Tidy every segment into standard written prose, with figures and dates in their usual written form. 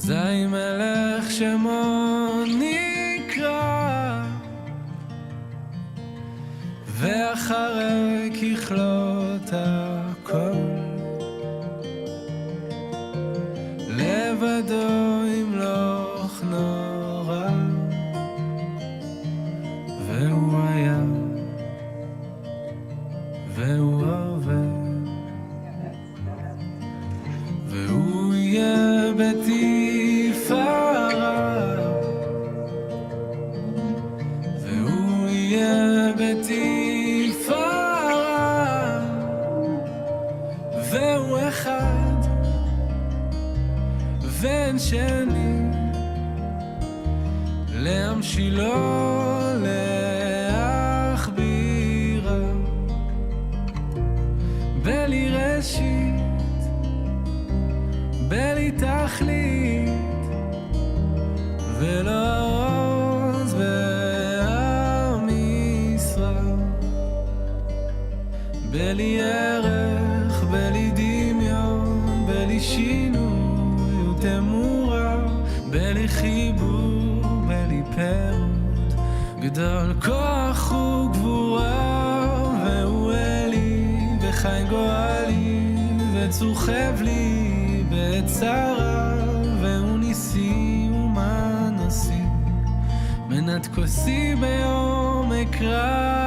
אזי מלך שמו נקרא, ואחרי ככלות הכל לבדו ימלוך נורא, והוא היה והוא הווה, והוא יהיה בתפארה, והוא יהיה בתפארה, והוא אחד ואין שני, להמשילו להכבירה, בלי ראשית בלי תכלית, ולא עוז ועם ישראל, בלי ערך, בלי דמיון, בלי שינוי ותמורה, בלי חיבור, בלי פירוט, גדול כוח וגבורה, והוא אלי וחי גואלי וצוחב לי בצרה, והוא ניסי ומנסי, מנת כוסי ביום אקרא.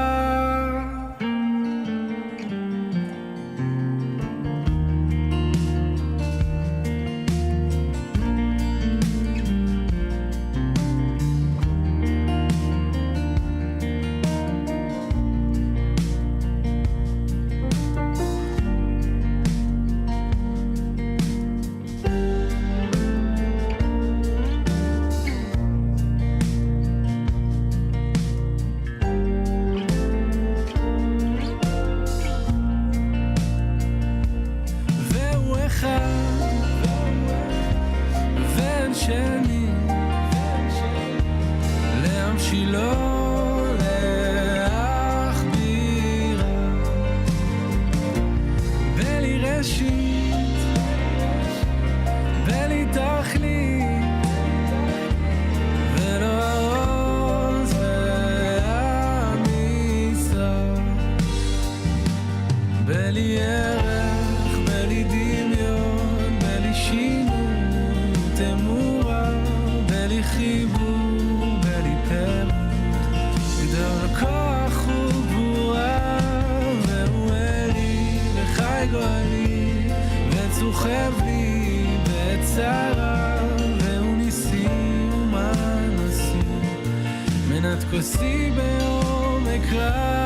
כוסי ביום אקרא.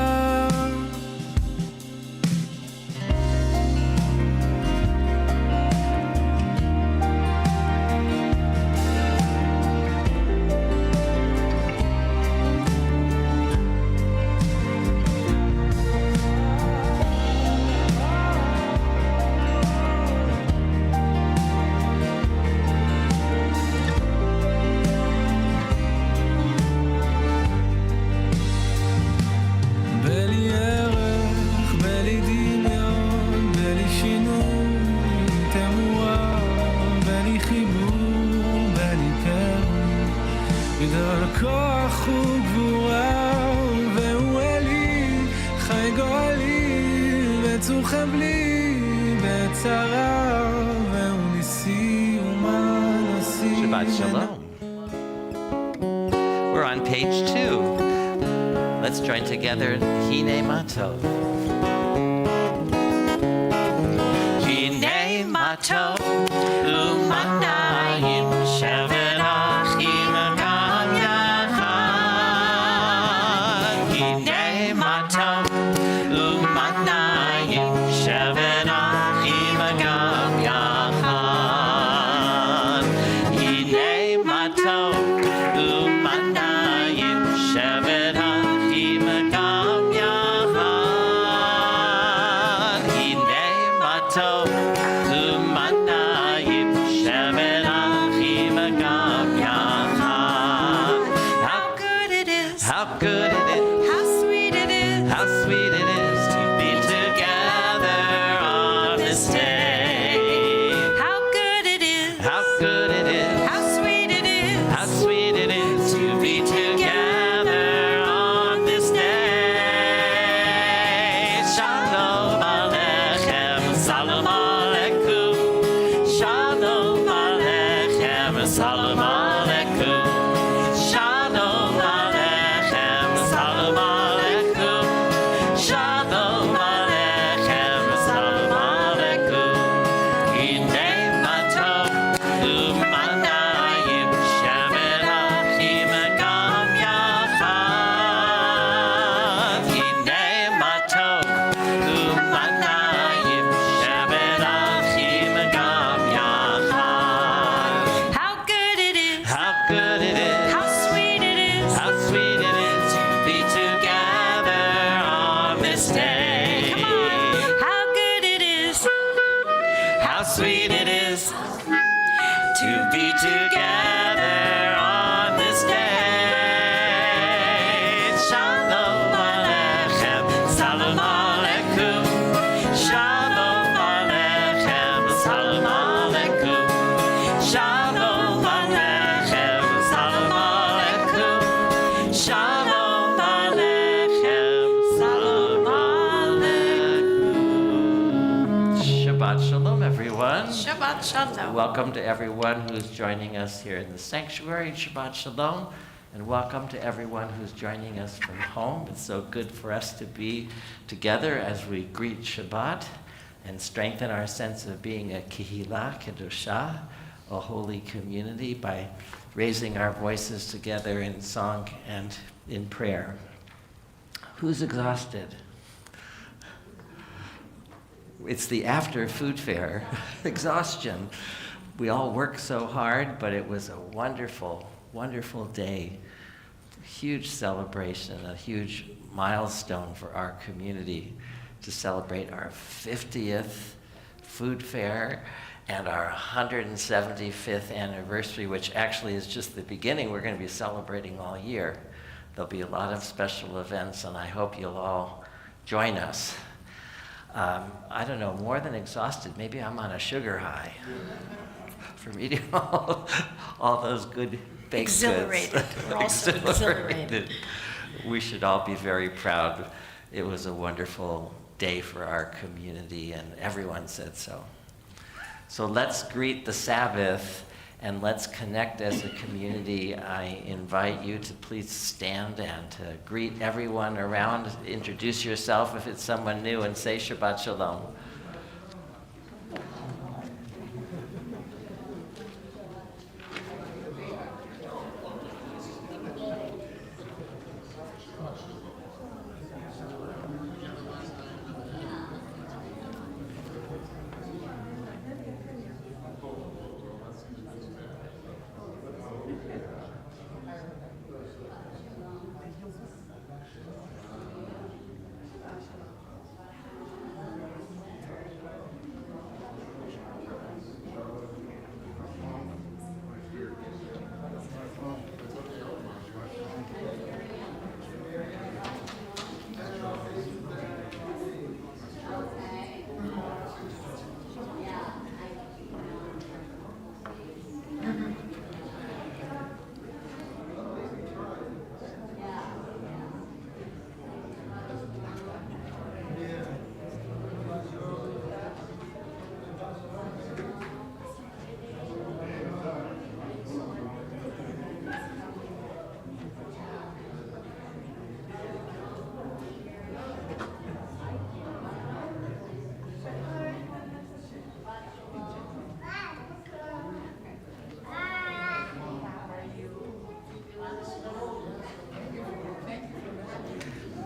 Shabbat Shalom. We're on page 2. Let's join together Hine Matov. Hine Matov Umanayim Shevet Achim Gam Yachad. Hine Matov Umanayim Shevet Achim Gam Yachad. Hine Matov Umanayim Shevet Achim Gam Yachad. Hine Matov Umanayim Shevet Salam Aleikum. Shalom Aleichem. Salam Aleikum. Shalom Aleichem. Salam Aleikum. Hinei matov u'manayim shemen achim gam yachad. Hinei matov u'manayim shemen achim gam yachad. How good it is. How good it is. How sweet it is. How sweet it is to be together on this day. Come on. How good it is. How sweet it is to be together on this day. Shalom Aleichem. Salam Aleikum. Shalom Aleichem. Salam Aleikum. Shalom Aleichem. Salam Aleikum. Shalom Aleichem. Salam Aleikum. Shabbat Shalom, everyone. Shabbat Shalom. Welcome to everyone who's joining us here in the sanctuary. Shabbat Shalom. And welcome to everyone who's joining us from home. It's so good for us to be together as we greet Shabbat and strengthen our sense of being a Kehillah, Kedushah, a holy community, by raising our voices together in song and in prayer. Who's exhausted? It's the after food fair exhaustion. We all work so hard, but it was a wonderful, wonderful day. Huge celebration, a huge milestone for our community to celebrate our 50th food fair and our 175th anniversary, which actually is just the beginning. We're going to be celebrating all year. There'll be a lot of special events, and I hope you'll all join us. I don't know, more than exhausted, maybe I'm on a sugar high from eating all those good baked Exhilarated. goods. We're also exhilarated. We should all be very proud. It was a wonderful day for our community, and everyone said so. So let's greet the Sabbath, and let's connect as a community. I invite you to please stand and to greet everyone around. Introduce yourself if it's someone new and say Shabbat Shalom.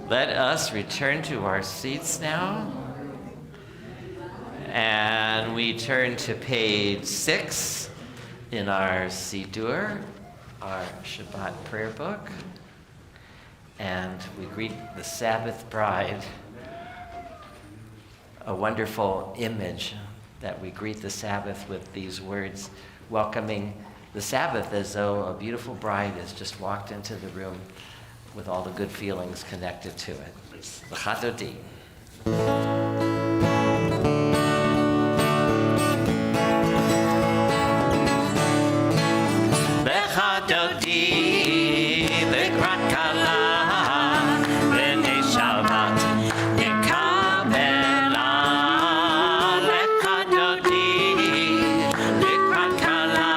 Let us return to our seats now. And we turn to page 6 in our Siddur, our Shabbat prayer book. And we greet the Sabbath bride, a wonderful image that we greet the Sabbath with these words, welcoming the Sabbath as though a beautiful bride has just walked into the room with all the good feelings connected to it. L'chadodi. L'chadodi, l'krat kala, b'nei Shabbat, yekabela. L'chadodi, l'krat kala,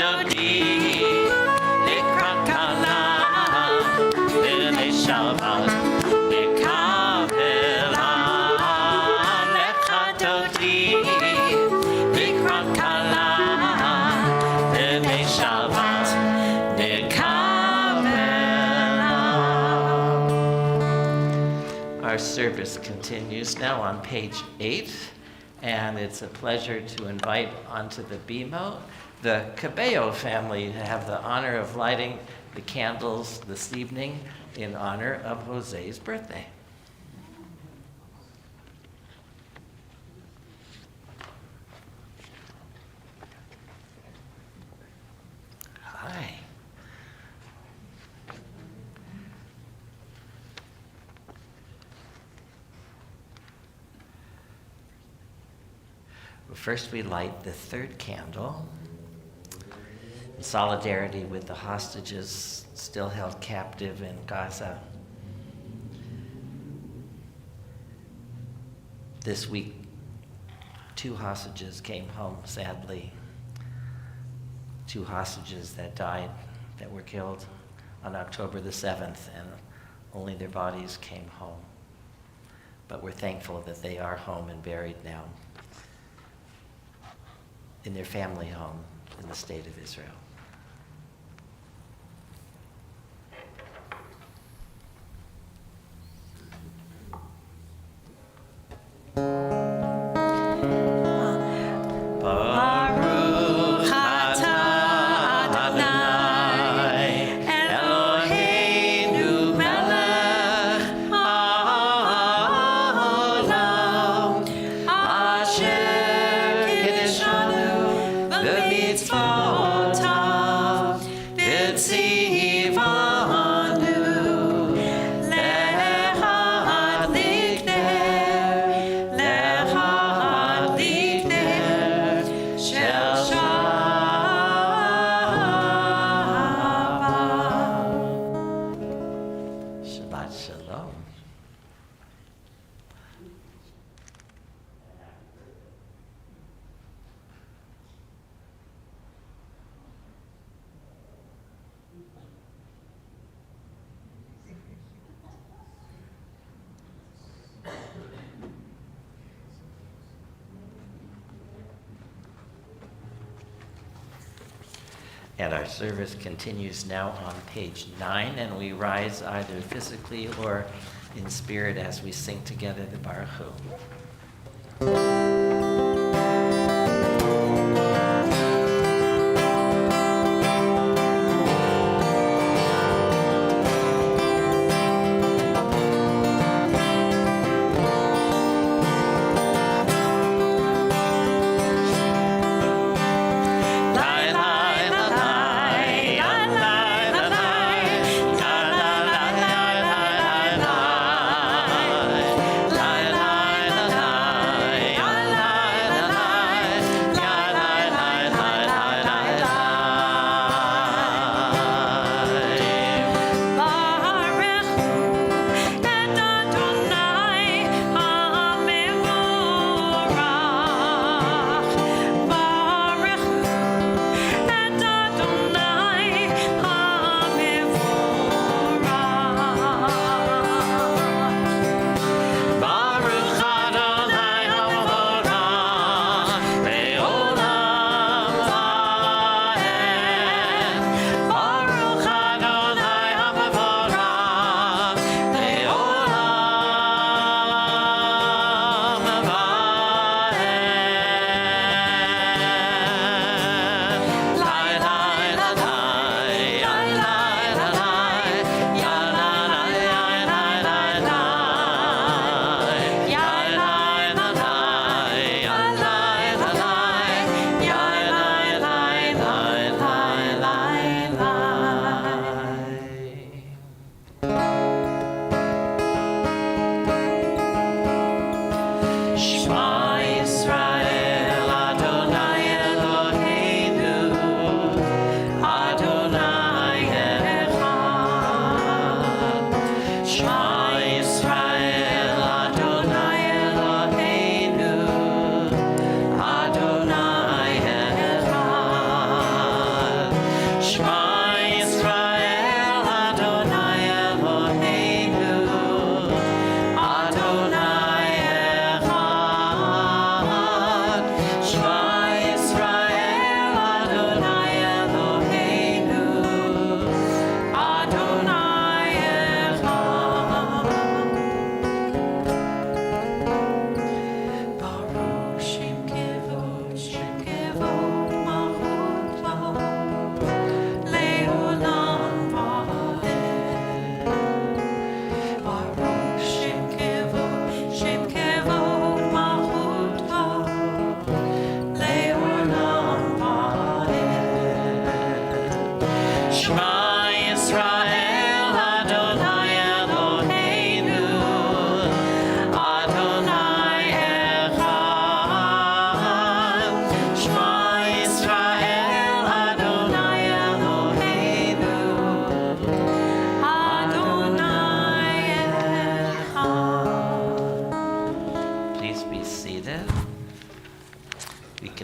Dodi, Likrat Kala, Lele Shabbat, Lekavela, Lecha Dodi, Likrat Kala, Lele Shabbat, Lekavela. Our service continues now on page 8. And it's a pleasure to invite onto the bimo the Cabello family to have the honor of lighting the candles this evening in honor of Jose's birthday. Hi. First, we light the third candle in solidarity with the hostages still held captive in Gaza. This week, 2 hostages came home, sadly. 2 hostages that died, that were killed on October the 7th, and only their bodies came home. But we're thankful that they are home and buried now in their family home in the state of Israel. Baruch atah Adonai Eloheinu melech haolam asher kiddushanu b'mitzvotav v'tzivanu lehadlik ner shel Shabbat. Shabbat Shalom. And our service continues now on page 9, and we rise either physically or in spirit as we sing together the Baruch Hu. La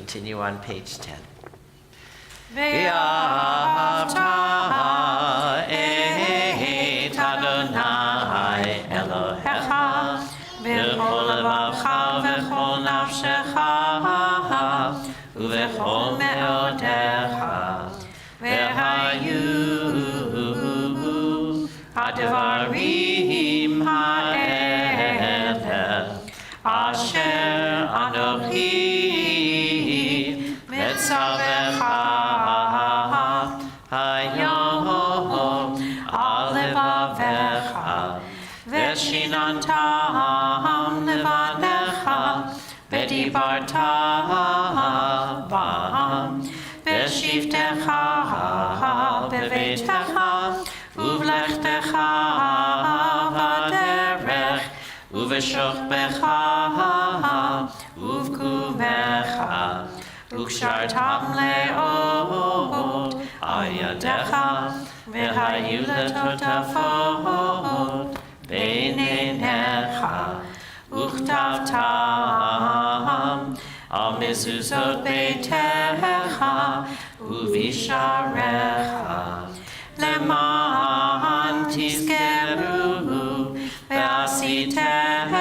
continue on page 10. ובכל מאודיך, והיו הדברים האלה אשר אנוכי מצווך היום על לבביך, ושיננתם לבניך, ודיברת בם בשבתך בביתך ובלכתך בדרך ובשוכבך ובקומך וקשרתם לאות על ידיך והיו לטוטפות בין עיניך וכתבתם על מזוזות ביתך ובשעריך למען תזכרו ועשיתם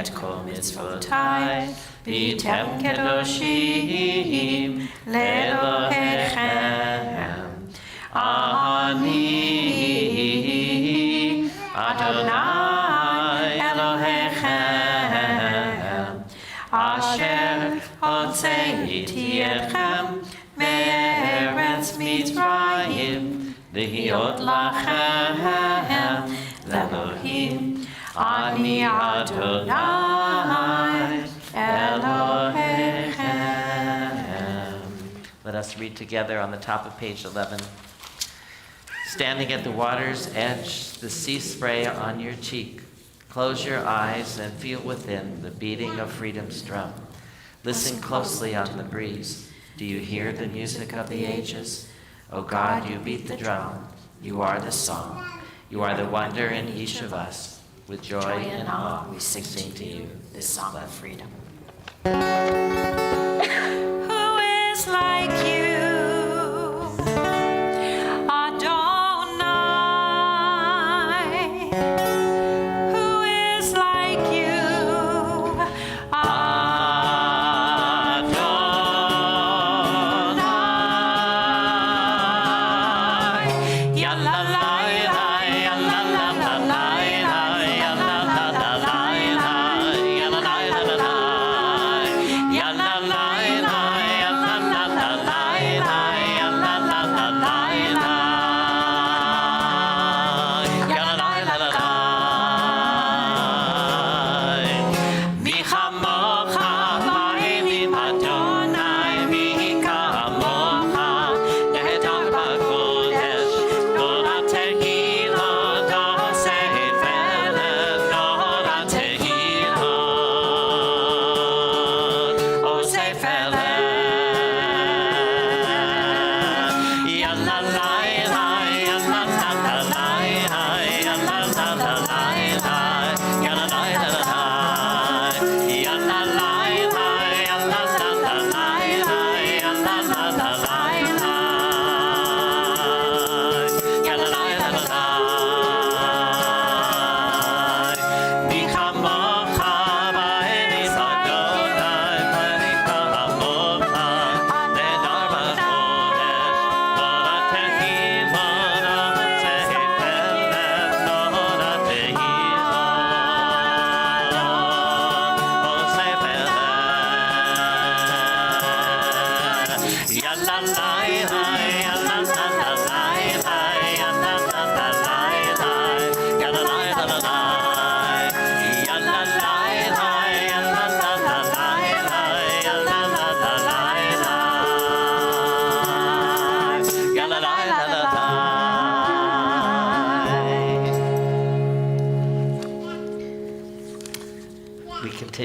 את כל מצוותיי והייתם קדושים לאלוהיכם. אני אדוני אלוהיכם אשר הוצאתי אתכם מארץ מצרים להיות לכם לאלוהים. אני אדוני אלוהיכם. Let us read together on the top of page 11. Standing at the water's edge, the sea spray on your cheek. Close your eyes and feel within the beating of freedom's drum. Listen closely on the breeze. Do you hear the music of the ages? O God, you beat the drum. You are the song. You are the wonder in each of us. With joy and awe, we sing to you this song of freedom. Who is like you? La la la la la la la la la la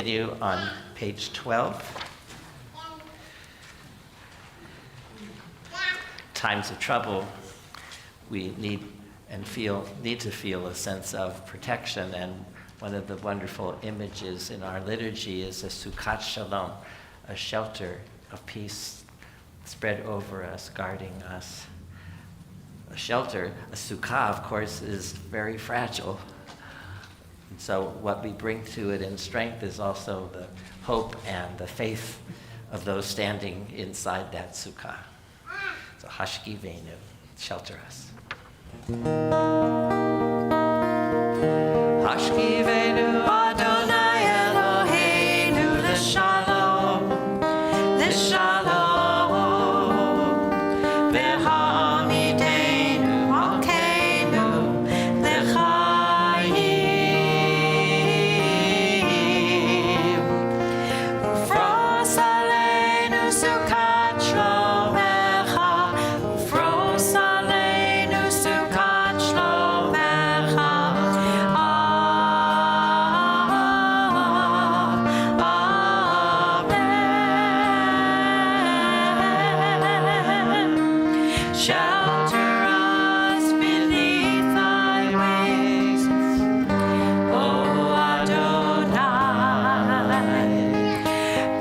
continue on page 12. Times of trouble, we need to feel a sense of protection, and one of the wonderful images in our liturgy is a Sukkat Shalom, a shelter of peace spread over us, guarding us. A shelter, a sukkah, of course, is very fragile. And so what we bring to it in strength is also the hope and the faith of those standing inside that sukkah. So Hashkivenu, shelter us. Hashkivenu Adonai Eloheinu l'shalom, l'shalom, v'hamidenu malkeinu l'chayim, ufros aleinu sukat shlomecha, ufros aleinu sukat shlomecha. Shelter us beneath thy wings, O Adonai.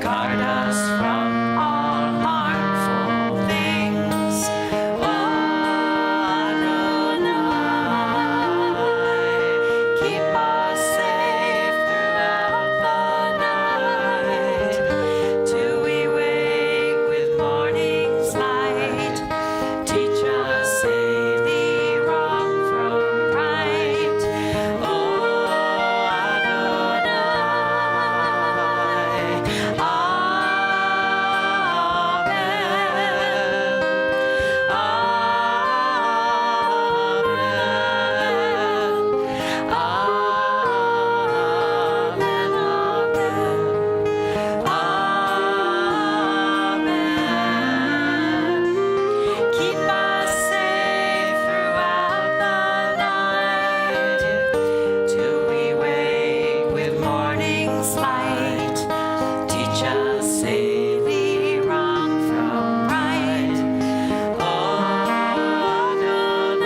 Guard us from all harmful things, O Adonai. Keep us safe throughout the night, till we wake with morning's light. Teach us daily wrong from right, O Adonai. Keep us safe throughout the night, till we wake with morning's light. Teach us daily wrong from right, O Adonai.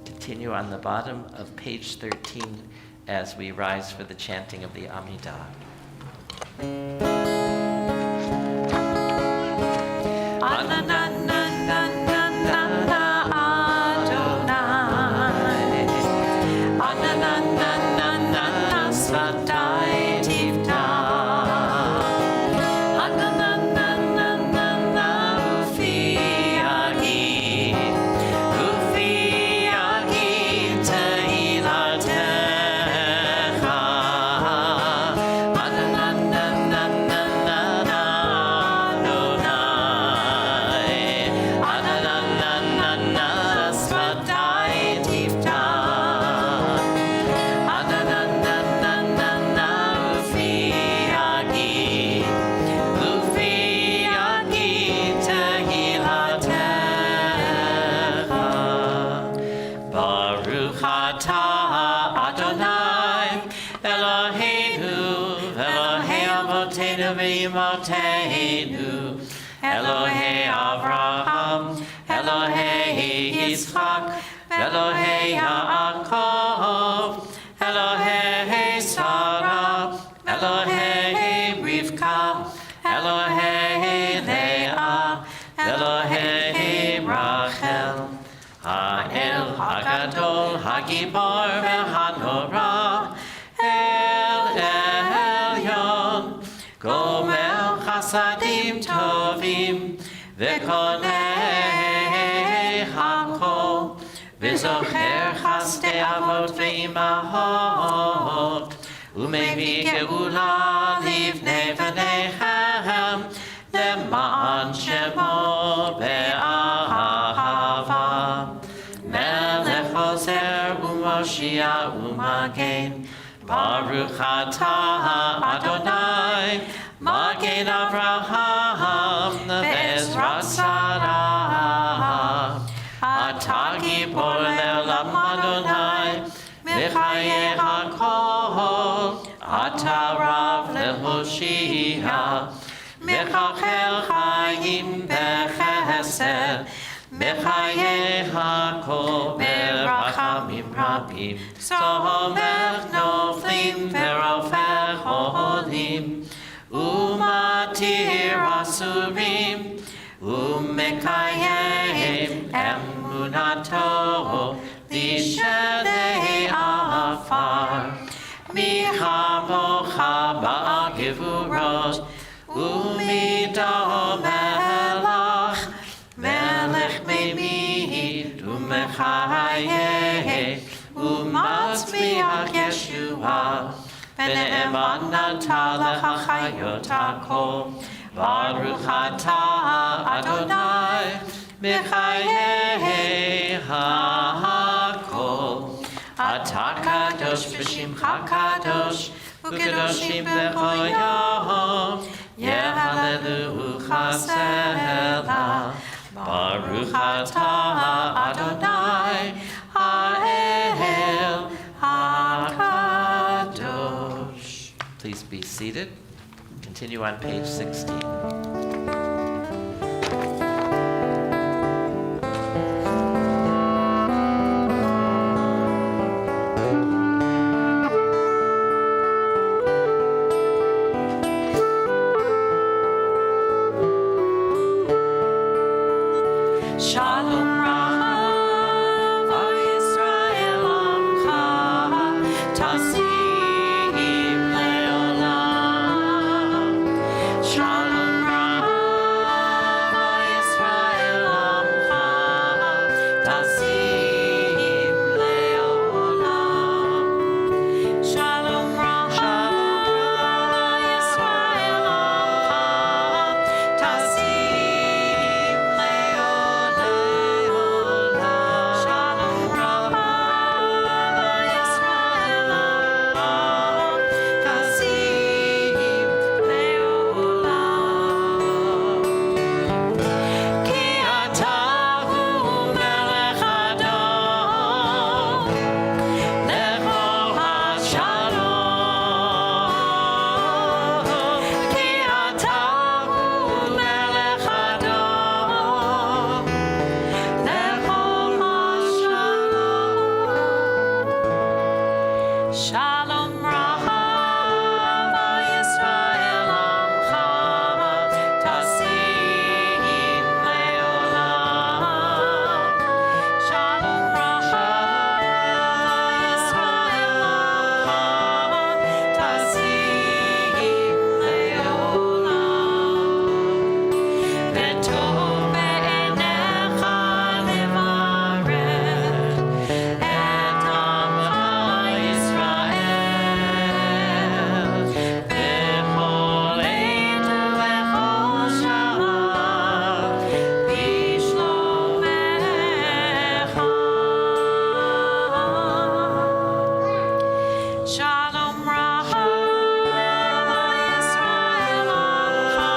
Continue on the bottom of page 13 as we rise for the chanting of the Amida. Eloheinu, Elohei Avraham, Elohei Yitzchak, Elohei Yaakov, Elohei Sarah, Elohei Rivka, Elohei Leah, Elohei Rachel, Ha'el Hagadol, Hagibor ve'Hanorah, El Elyon, Gomel Chasadim Tovim, Ve'konei Hakol, V'zocher Chasdei Avot Ve'imahot, ומביא גאולה לבני בניכם, למען שמו באהבה. מלך עוזר ומושיע ומגן, ברוך אתה אדוני, מגן אברהם בעזרת שרה. אתה גיבור לעולם אדוני, בחיי הכל, אתה רב להושיע, מחלחל חיים בחסד, בחיי הכל ברחמים רבים, סומך נופלים ורופא חולים, ומתיר אסורים, ומקיים אמונתו לשדי עפר. מי כמוך בעל גבורות, ומידו מלך, מלך ממית ומחיה, ומצמיח ישועה, ונאמן נתן לך חיות הכל. ברוך אתה אדוני, בחיי הכל. אתה קדוש בשמך קדוש, וקדושים בכל יום, יהללוך סלע. ברוך אתה אדוני, האל הקדוש. Please be seated. Continue on page 16. Shalom Rav Yisrael Amcha Tasim Leolam. Shalom Rav Yisrael Amcha Tasim Leolam. Shalom Rav Yisrael Amcha Tasim Shalom Rav Yisrael Amcha Tasim Leolam. Shalom Rav Yisrael Amcha Tasim Leolam. V'tov be'enecha levarech et amcha Shalom Rav Yisrael Amcha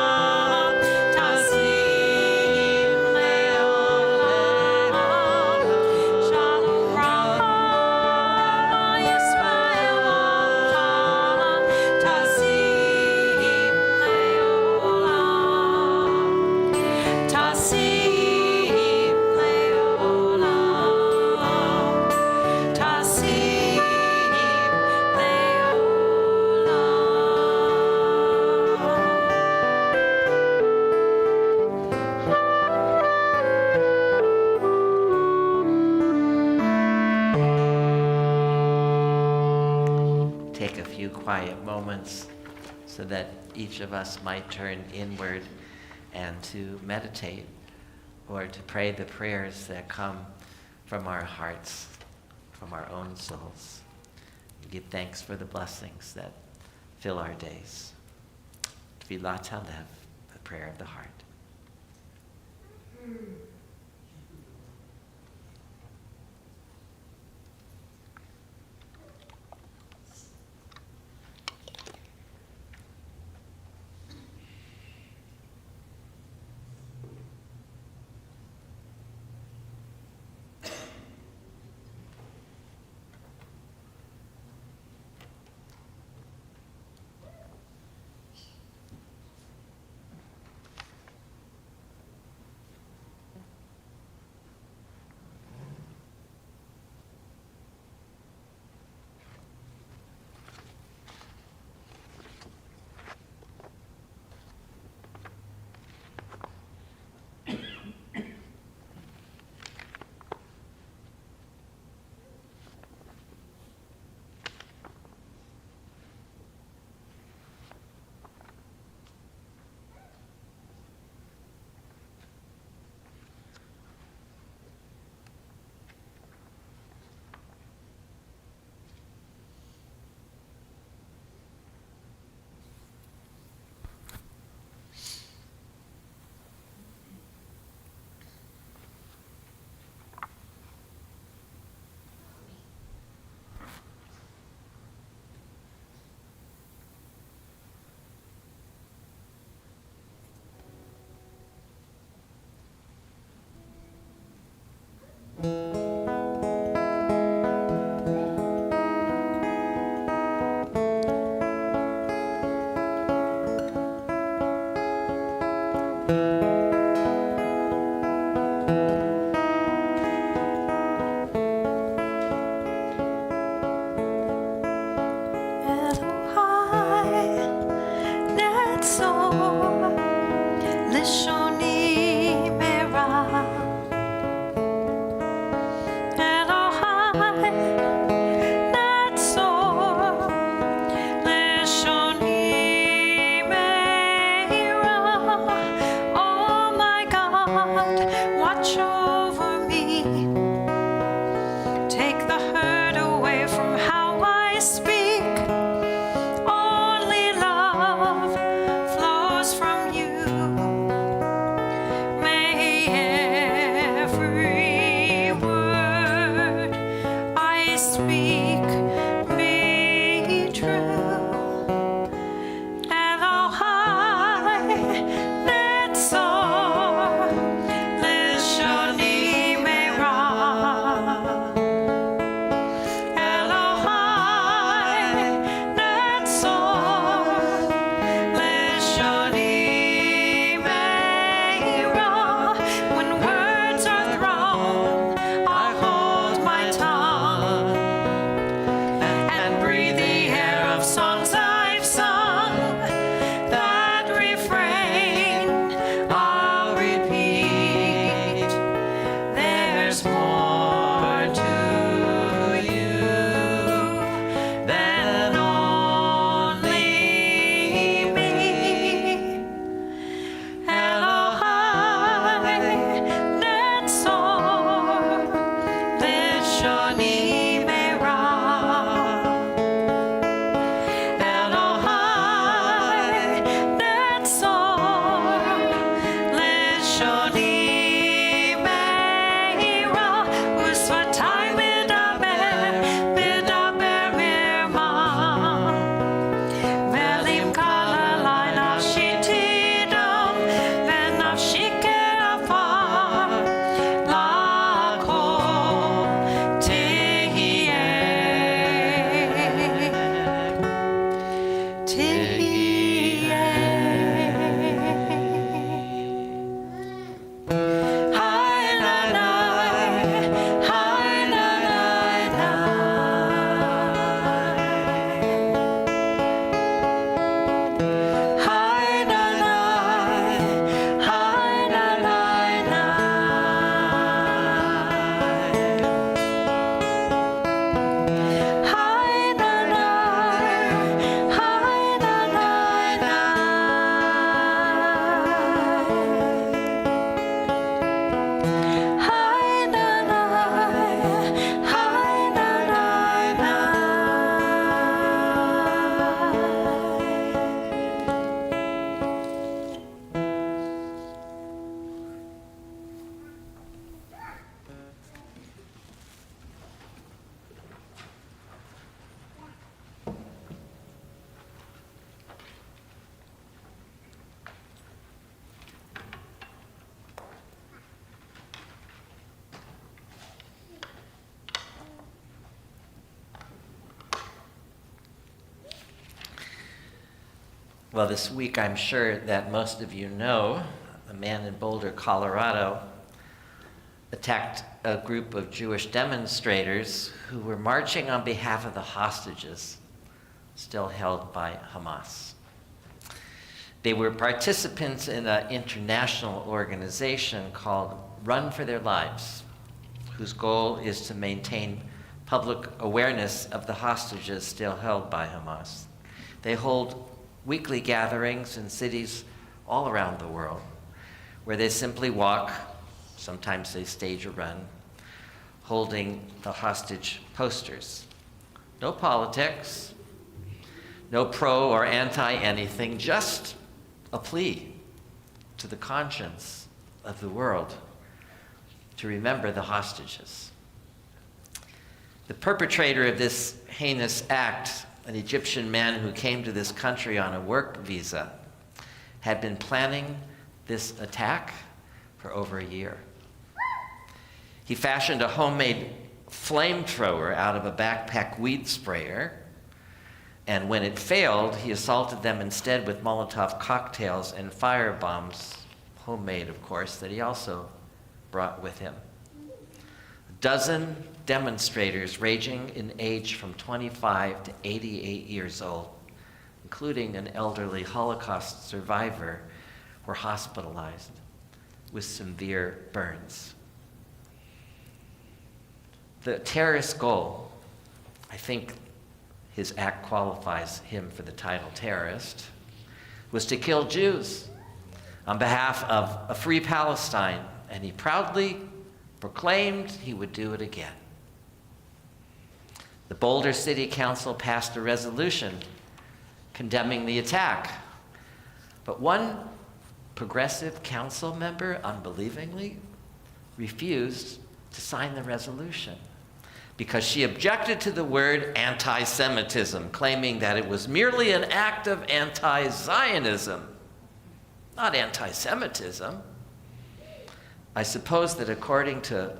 Tasim Leolam. Shalom Rav Yisrael Amcha Tasim Leolam. Tasim Leolam. Tasim Take a few quiet moments so that each of us might turn inward and to meditate or to pray the prayers that come from our hearts, from our own souls. Give thanks for the blessings that fill our days. Tfilat Halev, the prayer of the heart. Well, this week I'm sure that most of you know a man in Boulder, Colorado, attacked a group of Jewish demonstrators who were marching on behalf of the hostages still held by Hamas. They were participants in an international organization called Run for Their Lives, whose goal is to maintain public awareness of the hostages still held by Hamas. They hold weekly gatherings in cities all around the world where they simply walk, sometimes they stage a run, holding the hostage posters. No politics, no pro or anti anything, just a plea to the conscience of the world to remember the hostages. The perpetrator of this heinous act, an Egyptian man who came to this country on a work visa, had been planning this attack for over a year. He fashioned a homemade flamethrower out of a backpack weed sprayer, and when it failed, he assaulted them instead with Molotov cocktails and fire bombs, homemade, of course, that he also brought with him. A dozen demonstrators ranging in age from 25 to 88 years old, including an elderly Holocaust survivor, were hospitalized with severe burns. The terrorist goal, I think his act qualifies him for the title terrorist, was to kill Jews on behalf of a free Palestine, and he proudly proclaimed he would do it again. The Boulder City Council passed a resolution condemning the attack, but one progressive council member, unbelievingly, refused to sign the resolution because she objected to the word anti-Semitism, claiming that it was merely an act of anti-Zionism, not anti-Semitism. I suppose that according to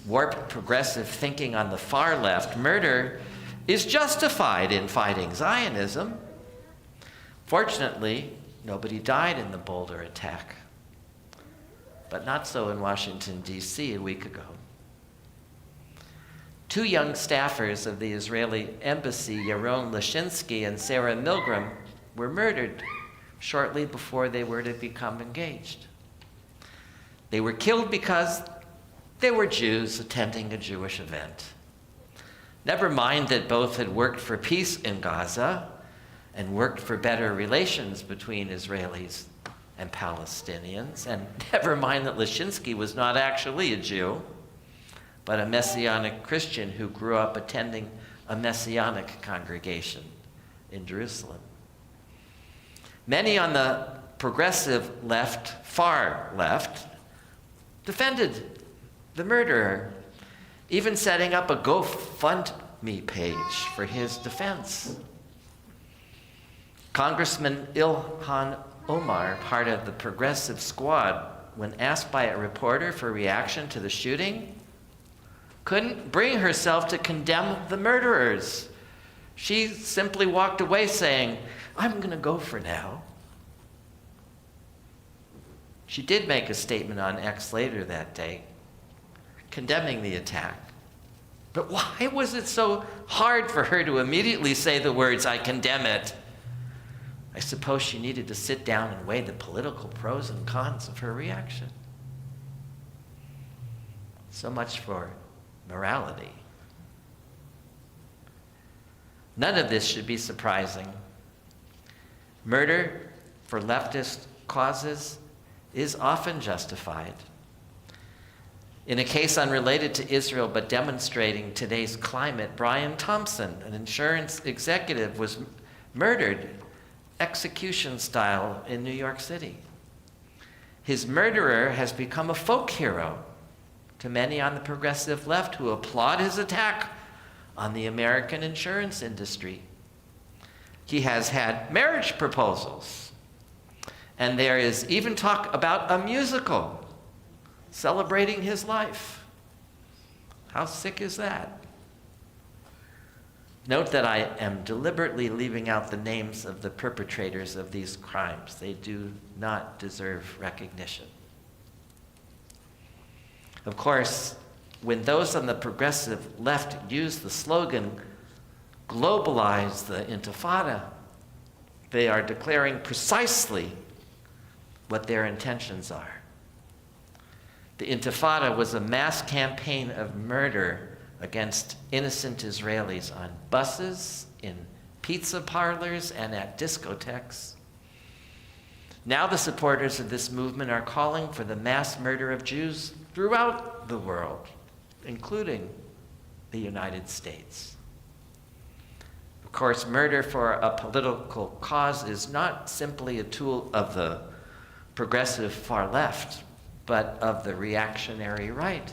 warped progressive thinking on the far left, murder is justified in fighting Zionism. Fortunately, nobody died in the Boulder attack, but not so in Washington, D.C. a week ago. 2 young staffers of the Israeli embassy, Yaron Lashinsky and Sarah Milgram, were murdered shortly before they were to become engaged. They were killed because they were Jews attending a Jewish event. Never mind that both had worked for peace in Gaza and worked for better relations between Israelis and Palestinians, and never mind that Lashinsky was not actually a Jew, but a Messianic Christian who grew up attending a Messianic congregation in Jerusalem. Many on the progressive left, far left, defended the murderer, even setting up a GoFundMe page for his defense. Congressman Ilhan Omar, part of the progressive squad, when asked by a reporter for reaction to the shooting, couldn't bring herself to condemn the murderers. She simply walked away saying, "I'm going to go for now." She did make a statement on X later that day, condemning the attack. But why was it so hard for her to immediately say the words, "I condemn it"? I suppose she needed to sit down and weigh the political pros and cons of her reaction. So much for morality. None of this should be surprising. Murder for leftist causes is often justified. In a case unrelated to Israel but demonstrating today's climate, Brian Thompson, an insurance executive, was murdered execution style in New York City. His murderer has become a folk hero to many on the progressive left who applaud his attack on the American insurance industry. He has had marriage proposals, and there is even talk about a musical celebrating his life. How sick is that? Note that I am deliberately leaving out the names of the perpetrators of these crimes. They do not deserve recognition. Of course, when those on the progressive left use the slogan, globalize the Intifada, they are declaring precisely what their intentions are. The Intifada was a mass campaign of murder against innocent Israelis on buses, in pizza parlors, and at discotheques. Now the supporters of this movement are calling for the mass murder of Jews throughout the world, including the United States. Of course, murder for a political cause is not simply a tool of the progressive far left, but of the reactionary right.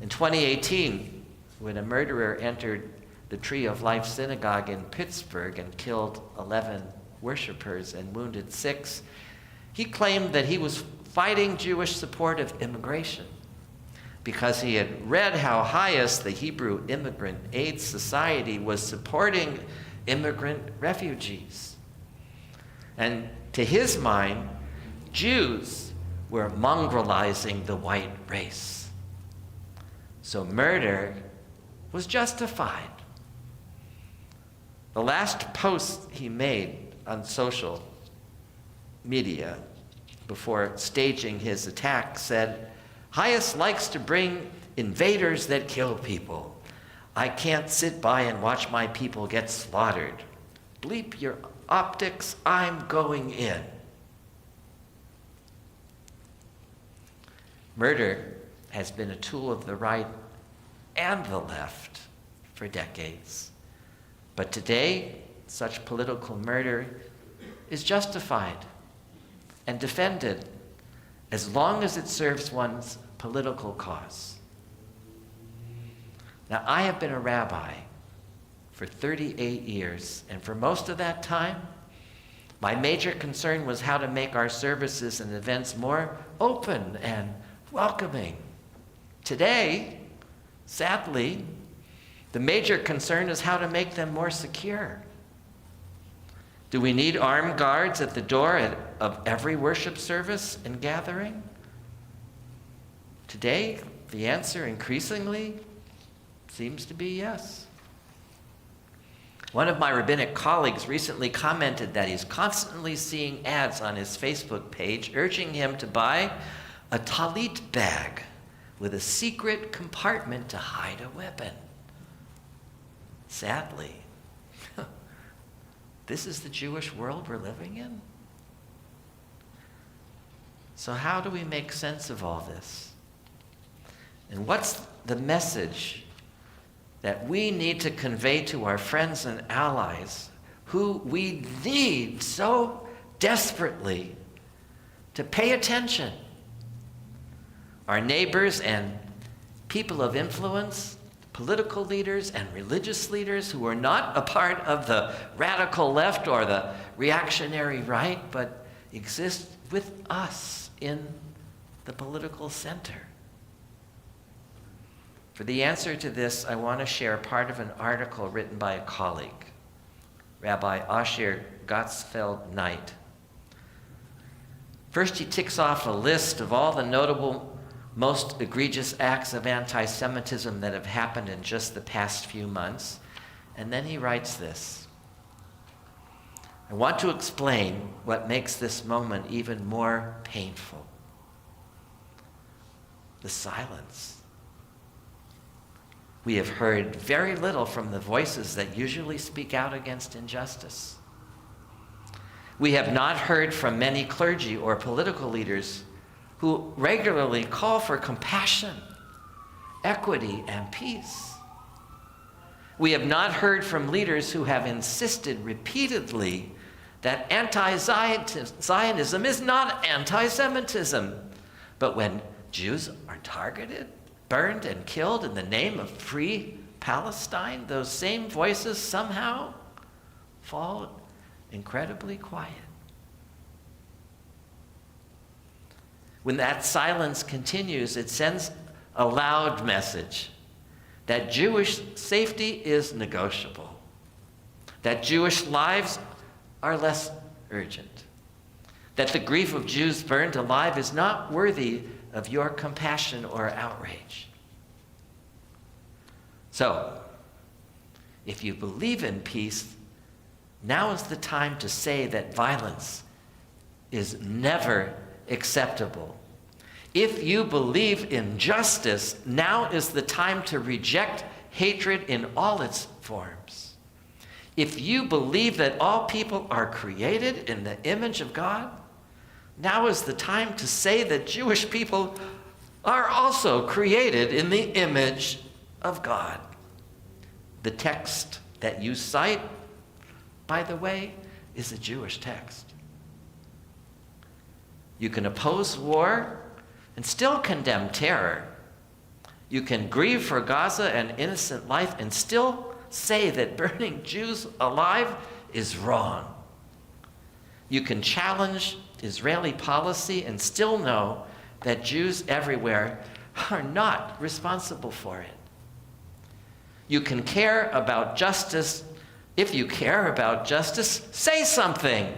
In 2018, when a murderer entered the Tree of Life synagogue in Pittsburgh and killed 11 worshipers and wounded 6, he claimed that he was fighting Jewish support of immigration because he had read how HIAS, the Hebrew Immigrant Aid Society, was supporting immigrant refugees. And to his mind, Jews were mongrelizing the white race. So murder was justified. The last post he made on social media before staging his attack said, "HIAS likes to bring invaders that kill people. I can't sit by and watch my people get slaughtered. Bleep your optics, I'm going in." Murder has been a tool of the right and the left for decades. But today, such political murder is justified and defended as long as it serves one's political cause. Now, I have been a rabbi for 38 years, and for most of that time, my major concern was how to make our services and events more open and welcoming. Today, sadly, the major concern is how to make them more secure. Do we need armed guards at the door of every worship service and gathering? Today, the answer increasingly seems to be yes. One of my rabbinic colleagues recently commented that he's constantly seeing ads on his Facebook page urging him to buy a talit bag with a secret compartment to hide a weapon. Sadly, this is the Jewish world we're living in. So how do we make sense of all this? And what's the message that we need to convey to our friends and allies who we need so desperately to pay attention? Our neighbors and people of influence, political leaders and religious leaders who are not a part of the radical left or the reactionary right, but exist with us in the political center. For the answer to this, I want to share part of an article written by a colleague, Rabbi Asher Gotzfeld-Knight. First, he ticks off a list of all the notable, most egregious acts of anti-Semitism that have happened in just the past few months. And then he writes this: I want to explain what makes this moment even more painful. The silence. We have heard very little from the voices that usually speak out against injustice. We have not heard from many clergy or political leaders who regularly call for compassion, equity, and peace. We have not heard from leaders who have insisted repeatedly that anti-Zionism is not anti-Semitism. But when Jews are targeted, burned, and killed in the name of free Palestine, those same voices somehow fall incredibly quiet. When that silence continues, it sends a loud message that Jewish safety is negotiable, that Jewish lives are less urgent, that the grief of Jews burned alive is not worthy of your compassion or outrage. So, if you believe in peace, now is the time to say that violence is never acceptable. If you believe in justice, now is the time to reject hatred in all its forms. If you believe that all people are created in the image of God, now is the time to say that Jewish people are also created in the image of God. The text that you cite, by the way, is a Jewish text. You can oppose war and still condemn terror. You can grieve for Gaza and innocent life and still say that burning Jews alive is wrong. You can challenge Israeli policy and still know that Jews everywhere are not responsible for it. You can care about justice. If you care about justice, say something.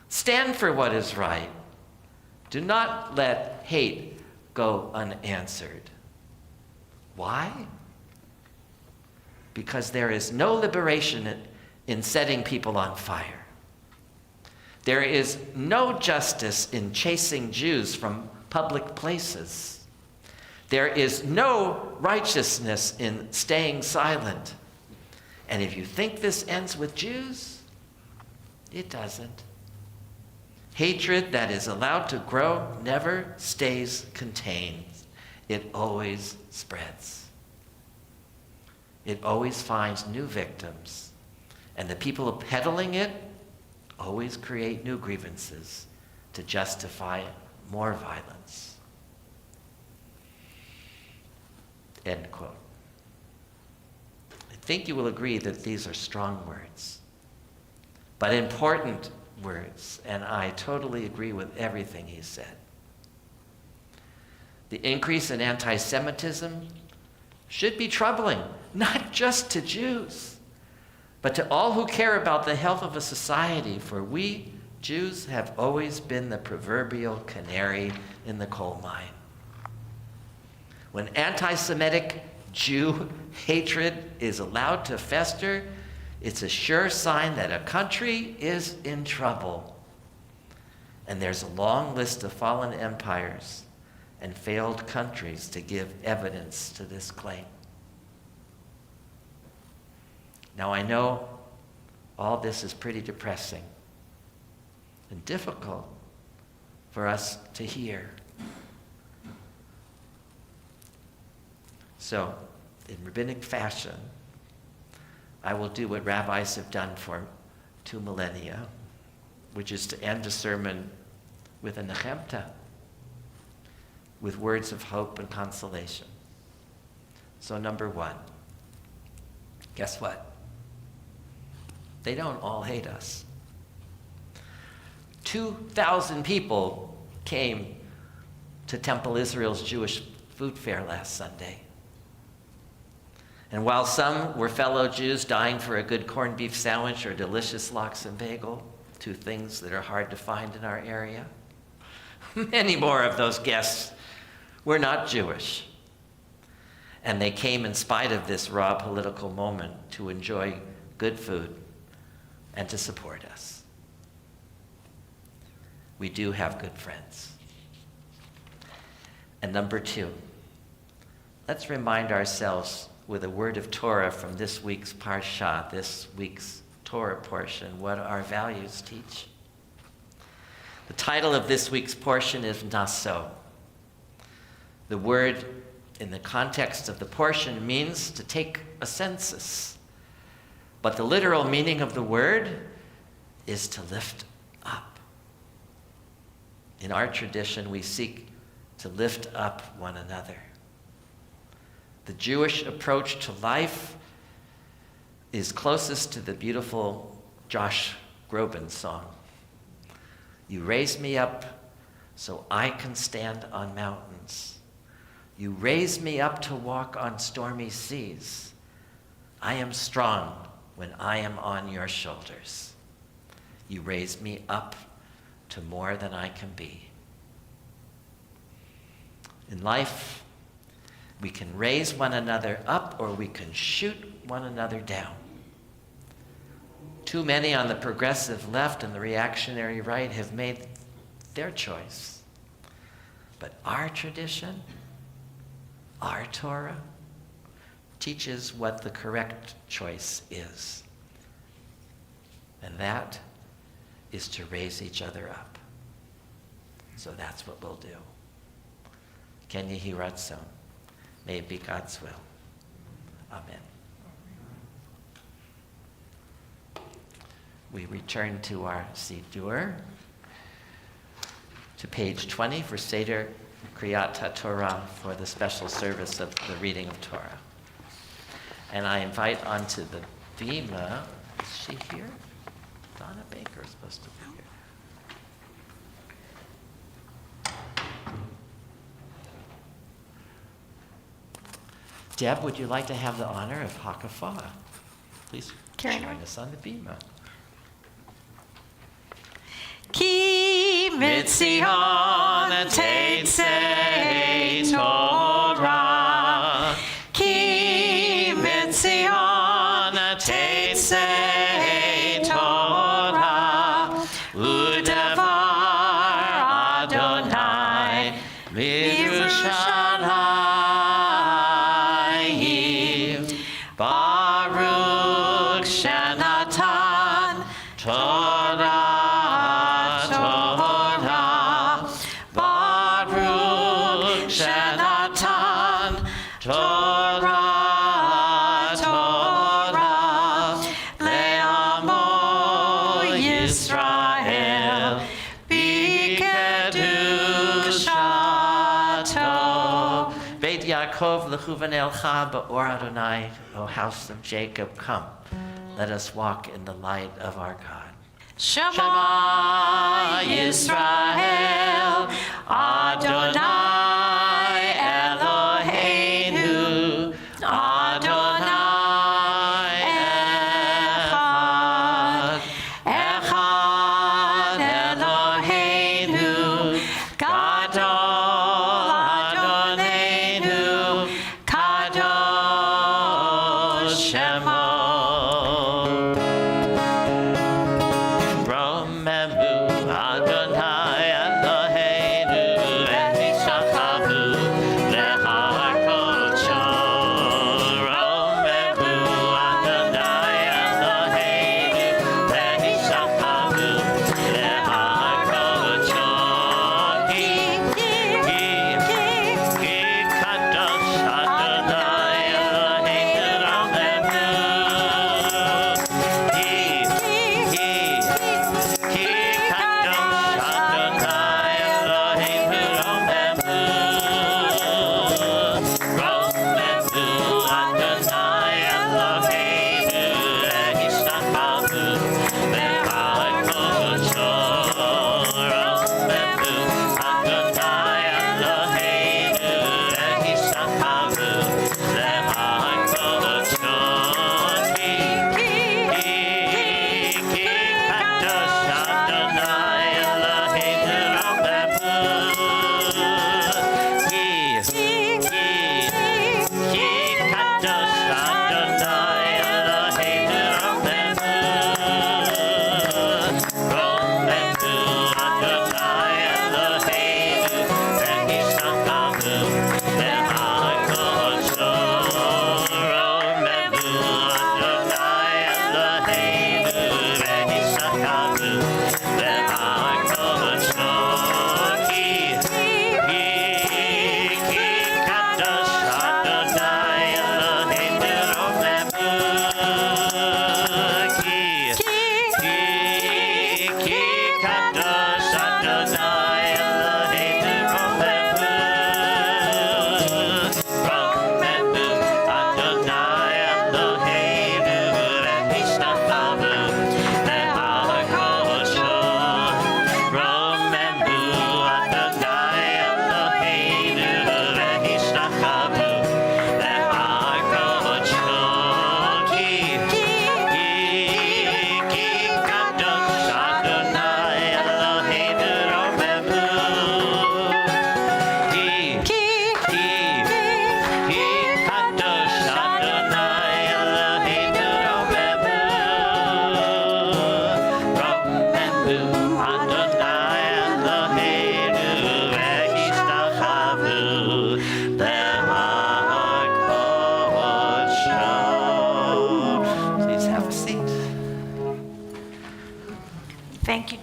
Stand for what is right. Do not let hate go unanswered. Why? Because there is no liberation in setting people on fire. There is no justice in chasing Jews from public places. There is no righteousness in staying silent. And if you think this ends with Jews, it doesn't. Hatred that is allowed to grow never stays contained. It always spreads. It always finds new victims. And the people peddling it always create new grievances to justify more violence. End quote. I think you will agree that these are strong words, but important words, and I totally agree with everything he said. The increase in anti-Semitism should be troubling, not just to Jews, but to all who care about the health of a society, for we Jews have always been the proverbial canary in the coal mine. When anti-Semitic Jew hatred is allowed to fester, it's a sure sign that a country is in trouble. And there's a long list of fallen empires and failed countries to give evidence to this claim. Now I know all this is pretty depressing and difficult for us to hear. So, in rabbinic fashion, I will do what rabbis have done for 2 millennia, which is to end a sermon with a nechemta, with words of hope and consolation. So number 1, guess what? They don't all hate us. 2,000 people came to Temple Israel's Jewish food fair last Sunday. And while some were fellow Jews dying for a good corned beef sandwich or delicious lox and bagel, 2 things that are hard to find in our area, many more of those guests were not Jewish. And they came in spite of this raw political moment to enjoy good food and to support us. We do have good friends. And number 2, let's remind ourselves with a word of Torah from this week's Parsha, this week's Torah portion, what our values teach. The title of this week's portion is Naso. The word in the context of the portion means to take a census. But the literal meaning of the word is to lift up. In our tradition, we seek to lift up one another. The Jewish approach to life is closest to the beautiful Josh Groban song. You raise me up so I can stand on mountains. You raise me up to walk on stormy seas. I am strong when I am on your shoulders. You raise me up to more than I can be. In life, we can raise one another up or we can shoot one another down. Too many on the progressive left and the reactionary right have made their choice. But our tradition, our Torah, teaches what the correct choice is. And that is to raise each other up. So that's what we'll do. Ken Yehi Ratzon. May it be God's will. Amen. We return to our Siddur, to page 20 for Seder Kriyat HaTorah, for the special service of the reading of Torah. And I invite onto the bima, is she here? Donna Baker is supposed to be here. Deb, would you like to have the honor of Hakafah? Please join us on the bima. Ki mitzion teitzei Torah. Ki mitzion teitzei Torah. Udavar Adonai Mirushalayim. Baruch Shenatan Torah. Yaakov lechuvanelcha ba'or Adonai, O house of Jacob, come. Let us walk in the light of our God. Shema Yisrael, Adonai Eloheinu, Adonai Echad, Echad Eloheinu, Gadol. Adonai Eloheinu,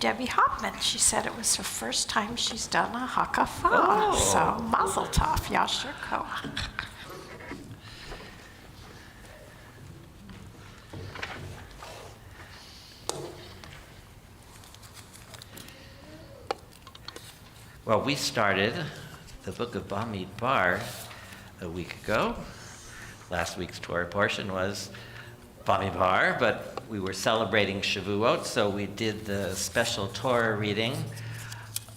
Debbie Hopman. She said it was her first time she's done a hakafah. So mazel tov, yasher koach. Well, we started the book of Bamidbar a week ago. Last week's Torah portion was Bamidbar, but we were celebrating Shavuot, so we did the special Torah reading,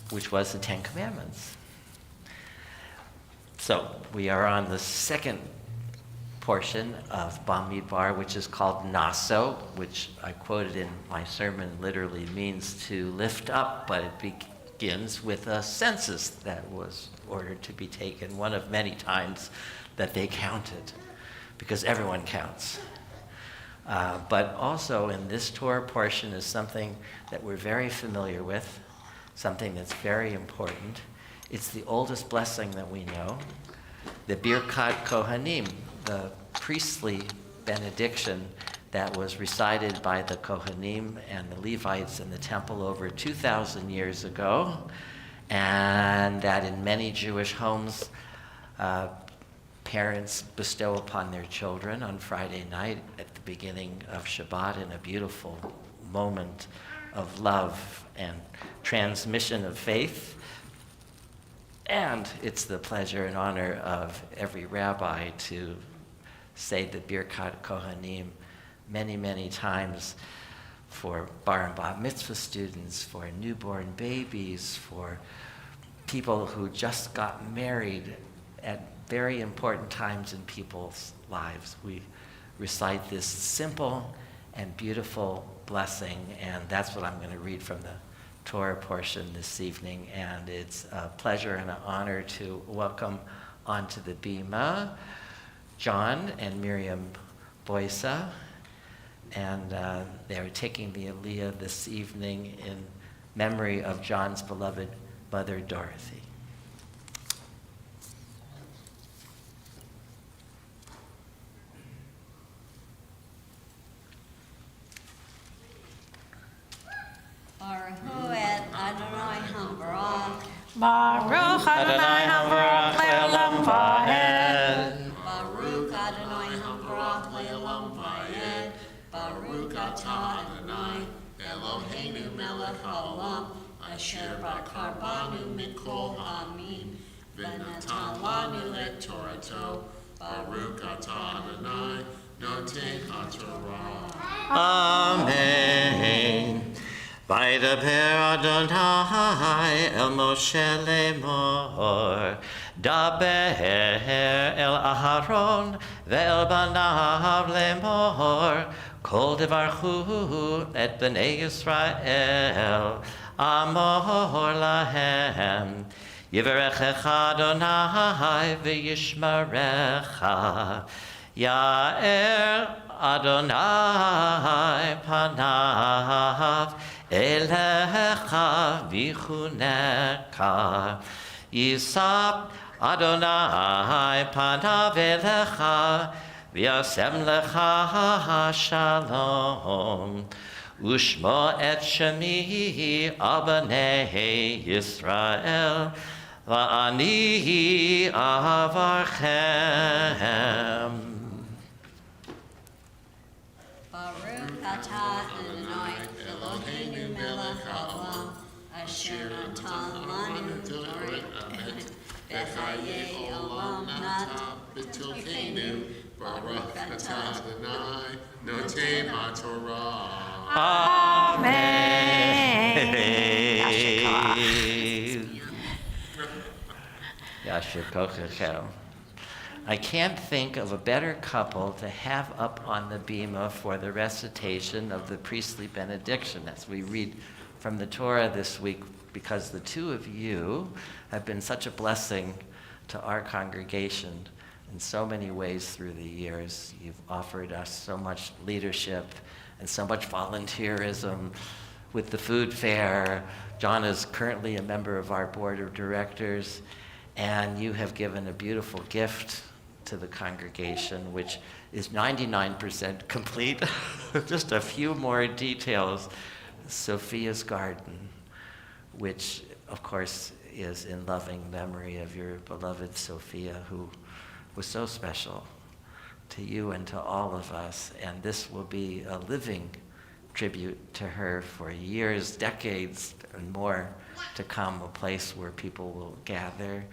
which was the Ten Commandments. So we are on the second portion of Bamidbar, which is called Naso, which I quoted in my sermon literally means to lift up, but it begins with a census that was ordered to be taken, one of many times that they counted, because everyone counts. But also in this Torah portion is something that we're very familiar with, something that's very important. It's the oldest blessing that we know, the Birkat Kohanim, the priestly benediction that was recited by the Kohanim and the Levites in the temple over 2,000 years ago, and that in many Jewish homes, parents bestow upon their children on Friday night at the beginning of Shabbat in a beautiful moment of love and transmission of faith. And it's the pleasure and honor of every rabbi to say the Birkat Kohanim many, many times for bar and bat mitzvah students, for newborn babies, for people who just got married at very important times in people's lives. We recite this simple and beautiful blessing, and that's what I'm going to read from the Torah portion this evening. And it's a pleasure and an honor to welcome onto the bima John and Miriam Boysa, and they're taking the Aliyah this evening in memory of John's beloved mother, Dorothy. Baruch et Adonai Hambarach. Baruch Adonai Hamvarach le'olam va'ed. Baruch Adonai Hambarach le'olam va'ed. Baruch atah Adonai Eloheinu melech haolam asher bakar banu mikol ha'amim v'natan lanu et Torato. Baruch atah Adonai noten haTorah. Amen. Vaydaber Adonai el Moshe lemor, daber el Aharon ve'el banav lemor, kol devarchu et bnei Yisrael, amor lahem, yivarechecha Adonai v'yishmarecha, ya'er Adonai panav Elecha vichuneka, Yisab Adonai panav elecha, v'yasem lecha shalom, ushmo et shemi abanei Yisrael, va'ani avarchem. Baruch atah Adonai Eloheinu melech haolam asher natan lanu Torah v'chayei olam nata b'tokenu. Baruch atah Adonai noten haTorah. Amen. Yasher kochechem. I can't think of a better couple to have up on the bima for the recitation of the priestly benediction as we read from the Torah this week, because the two of you have been such a blessing to our congregation in so many ways through the years. You've offered us so much leadership and so much volunteerism with the food fair. John is currently a member of our board of directors, and you have given a beautiful gift to the congregation, which is 99% complete. Just a few more details Sophia's garden, which of course is in loving memory of your beloved Sophia, who was so special to you and to all of us. And this will be a living tribute to her for years, decades, and more to come, a place where people will gather,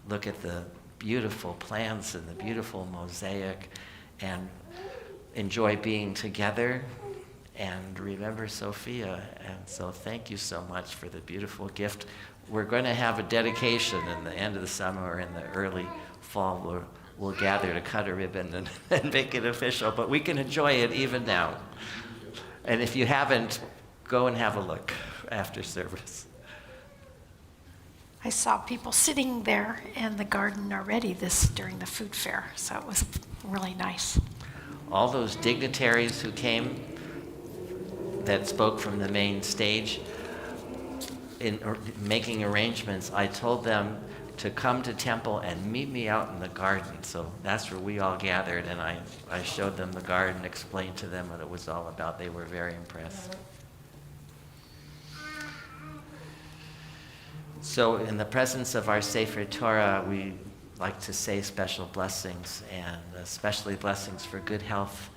look at the beautiful plants and the beautiful mosaic, and enjoy being together and remember Sophia. And so thank you so much for the beautiful gift. We're going to have a dedication in the end of the summer or in the early fall where we'll gather to cut a ribbon and make it official, but we can enjoy it even now. And if you haven't, go and have a look after service. I saw people sitting there in the garden already during the food fair, so it was really nice. All those dignitaries who came that spoke from the main stage, in making arrangements, I told them to come to temple and meet me out in the garden. So that's where we all gathered, and I showed them the garden, explained to them what it was all about. They were very impressed. So in the presence of our Sefer Torah, we like to say special blessings, and especially blessings for good health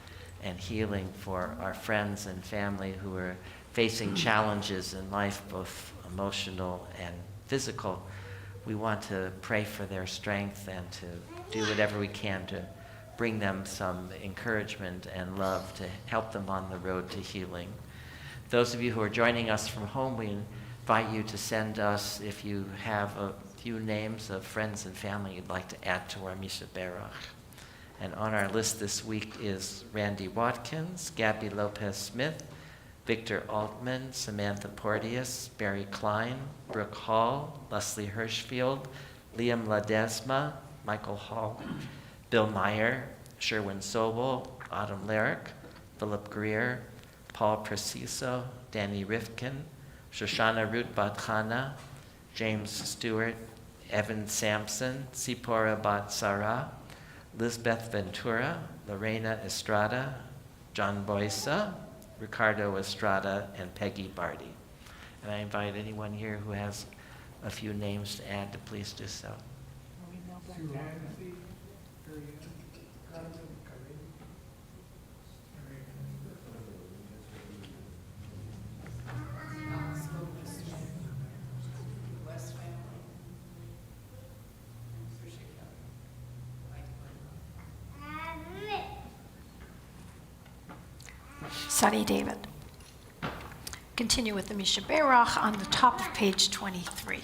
and healing for our friends and family who are facing challenges in life, both emotional and physical. We want to pray for their strength and to do whatever we can to bring them some encouragement and love to help them on the road to healing. Those of you who are joining us from home, we invite you to send us, if you have a few names of friends and family you'd like to add to our Misha Berach. And on our list this week is Randy Watkins, Gabby Lopez-Smith, Victor Altman, Samantha Porteous, Barry Klein, Brooke Hall, Leslie Hirschfield, Liam Ledesma, Michael Hall, Bill Meyer, Sherwin Sobel, Autumn Larrick, Philip Greer, Paul Preciso, Danny Rifkin, Shoshana Ruth Bathana, James Stewart, Evan Sampson, Sipora Bat Sarah, Lisbeth Ventura, Lorena Estrada, John Boysa, Ricardo Estrada, and Peggy Barty. And I invite anyone here who has a few names to add to please do so. Sunny David. Continue with the Misha Berach on the top of page 23.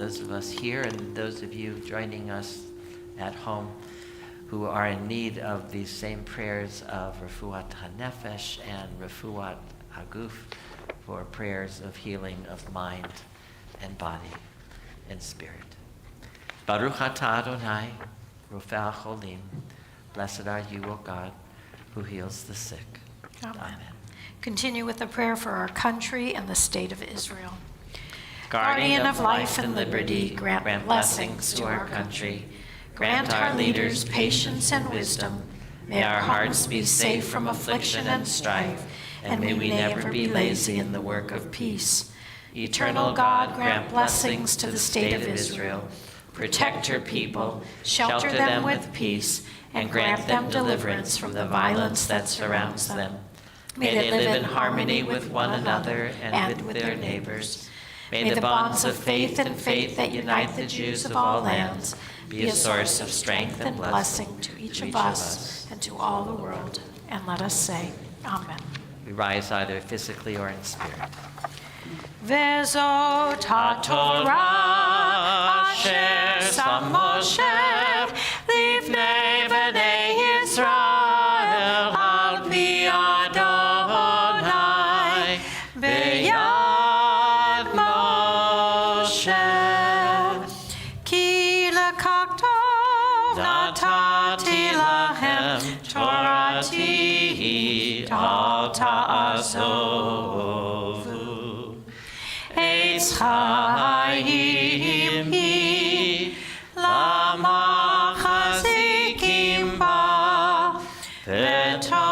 those of us here and those of you joining us at home who are in need of these same prayers of Refuat HaNefesh and Refuat HaGuf, for prayers of healing of mind and body and spirit. Baruch atah Adonai, Rofei HaCholim. Blessed are you, O God, who heals the sick. Amen. Continue with the prayer for our country and the state of Israel. Guardian of life and liberty, grant blessings to our country. Grant our leaders patience and wisdom. May our hearts be safe from affliction and strife, and may we never be lazy in the work of peace. Eternal God, grant blessings to the state of Israel. Protect her people, shelter them with peace, and grant them deliverance from the violence that surrounds them. May they live in harmony with one another and with their neighbors. May the bonds of faith and faith that unite the Jews of all lands be a source of strength and blessing to each of us and to all the world. And let us say, Amen. We rise either physically or in spirit. Vezot HaTorah asher sam Moshe lifnei bnei Yisrael al pi Adonai beyad Moshe ki lekachto natati lahem Torati al ta'azovu Eitz Chaim hi lama chazikim ba v'tomchecha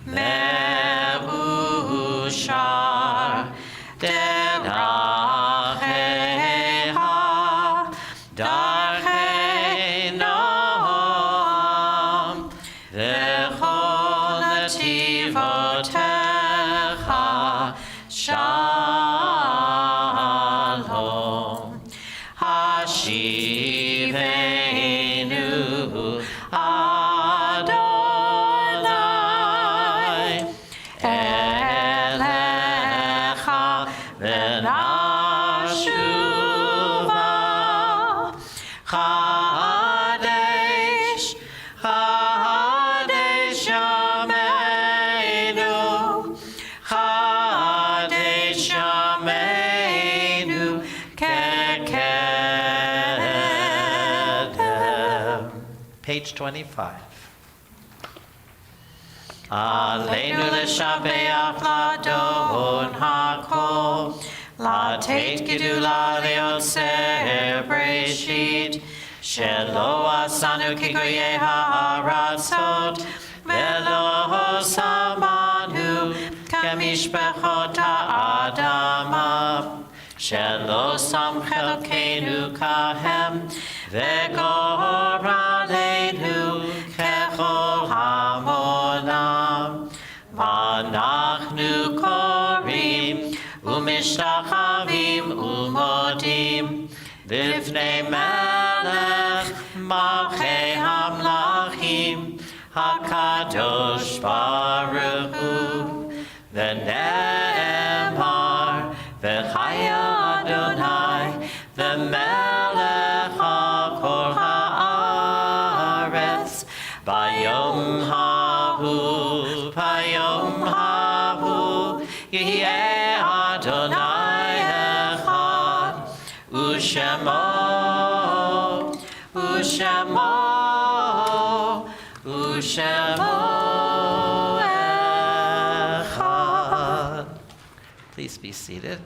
me'ushar deracheha darchei noam v'chol nativotecha shalom hashivenu Adonai elecha v'nashuva Chadesh Chadesh Yameinu Chadesh Yameinu Kekedem. Page 25. Aleinu l'shabeach l'adon hakol, לתת גדולה ליוצר בראשית, שלא עשנו כגויי הארצות, ולא שמנו כמשפחות האדמה, שלא שם חלקנו כהם, וגורלנו ככל המונם. ואנחנו קוראים ומשתחווים ומודים לפני מלך מלכי המלכים הקדוש ברוך הוא, ונאמר וחיה אדוני ומלך על כל הארץ ביום ההוא יהיה אדוני אחד ושמו אחד. Please be seated.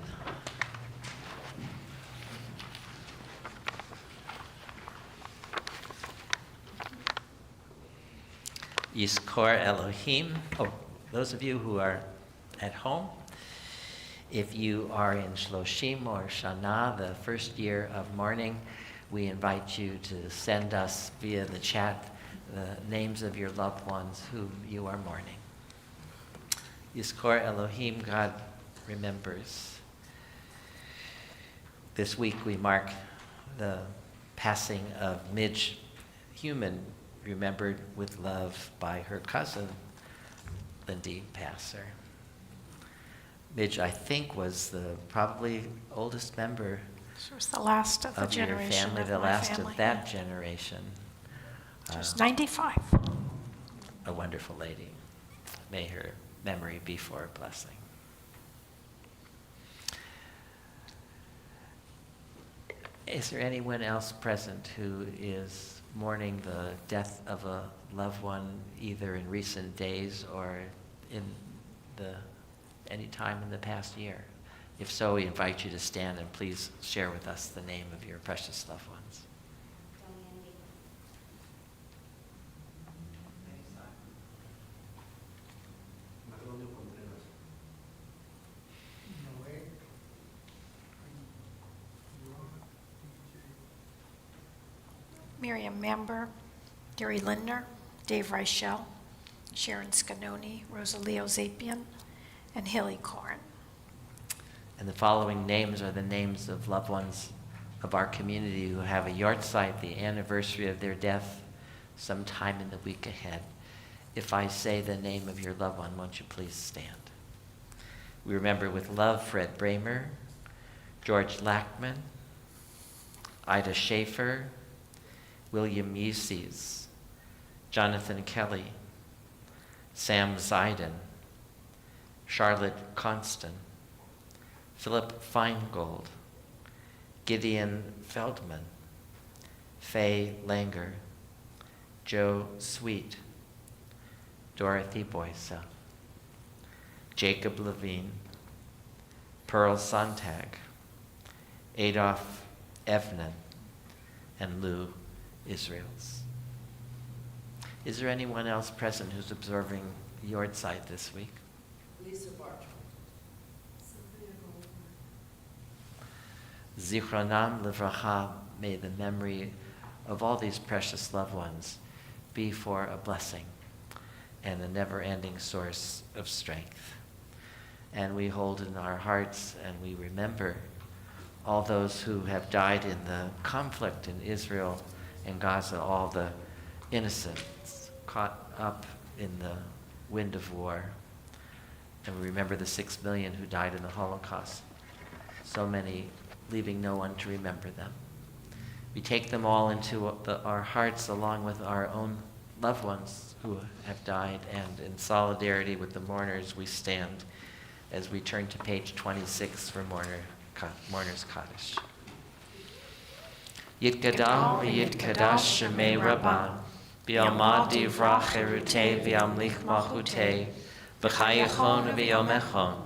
Yizkor Elohim. Oh, those of you who are at home, if you are in Shloshim or Shana, the first year of mourning, we invite you to send us via the chat the names of your loved ones who you are mourning. Yizkor Elohim, God remembers. This week we mark the passing of Midge Human, remembered with love by her cousin, Lindy Passer. Midge, I think, was the probably oldest member She was the last of the of your generation family, of the my last family. of that generation. She was 95. A wonderful lady. May her memory be for a blessing. Is there anyone else present who is mourning the death of a loved one, either in recent days or in any time in the past year? If so, we invite you to stand and please share with us the name of your precious loved ones. Miriam Mamber, Gary Lindner, Dave Reichel, Sharon Scanoni, Rosalio Zapian, and Haley Corrin. And the following names are the names of loved ones of our community who have a yahrzeit, the anniversary of their death, sometime in the week ahead. If I say the name of your loved one, won't you please stand? We remember with love Fred Bramer, George Lackman, Ida Schaefer, William Yeses, Jonathan Kelly, Sam Zeiden, Charlotte Constant, Philip Feingold, Gideon Feldman, Faye Langer, Joe Sweet, Dorothy Boyce, Jacob Levine, Pearl Sontag, Adolf Evnen, and Lou Israels. Is there anyone else present who's observing yahrzeit this week? Lisa Bartram. Zichronam Livracha, may the memory of all these precious loved ones be for a blessing and a never-ending source of strength. And we hold in our hearts and we remember all those who have died in the conflict in Israel and Gaza, all the innocents caught up in the wind of war. And we remember the 6 million who died in the Holocaust. So many leaving no one to remember them. We take them all into our hearts along with our own loved ones who have died, and in solidarity with the mourners we stand as we turn to page 26 for Mourner's Kaddish. Yitgadal v'yitkadash shemei Rabban, b'yomad divrach cherutei v'yamlich malchutei, v'chayechon v'yomechon,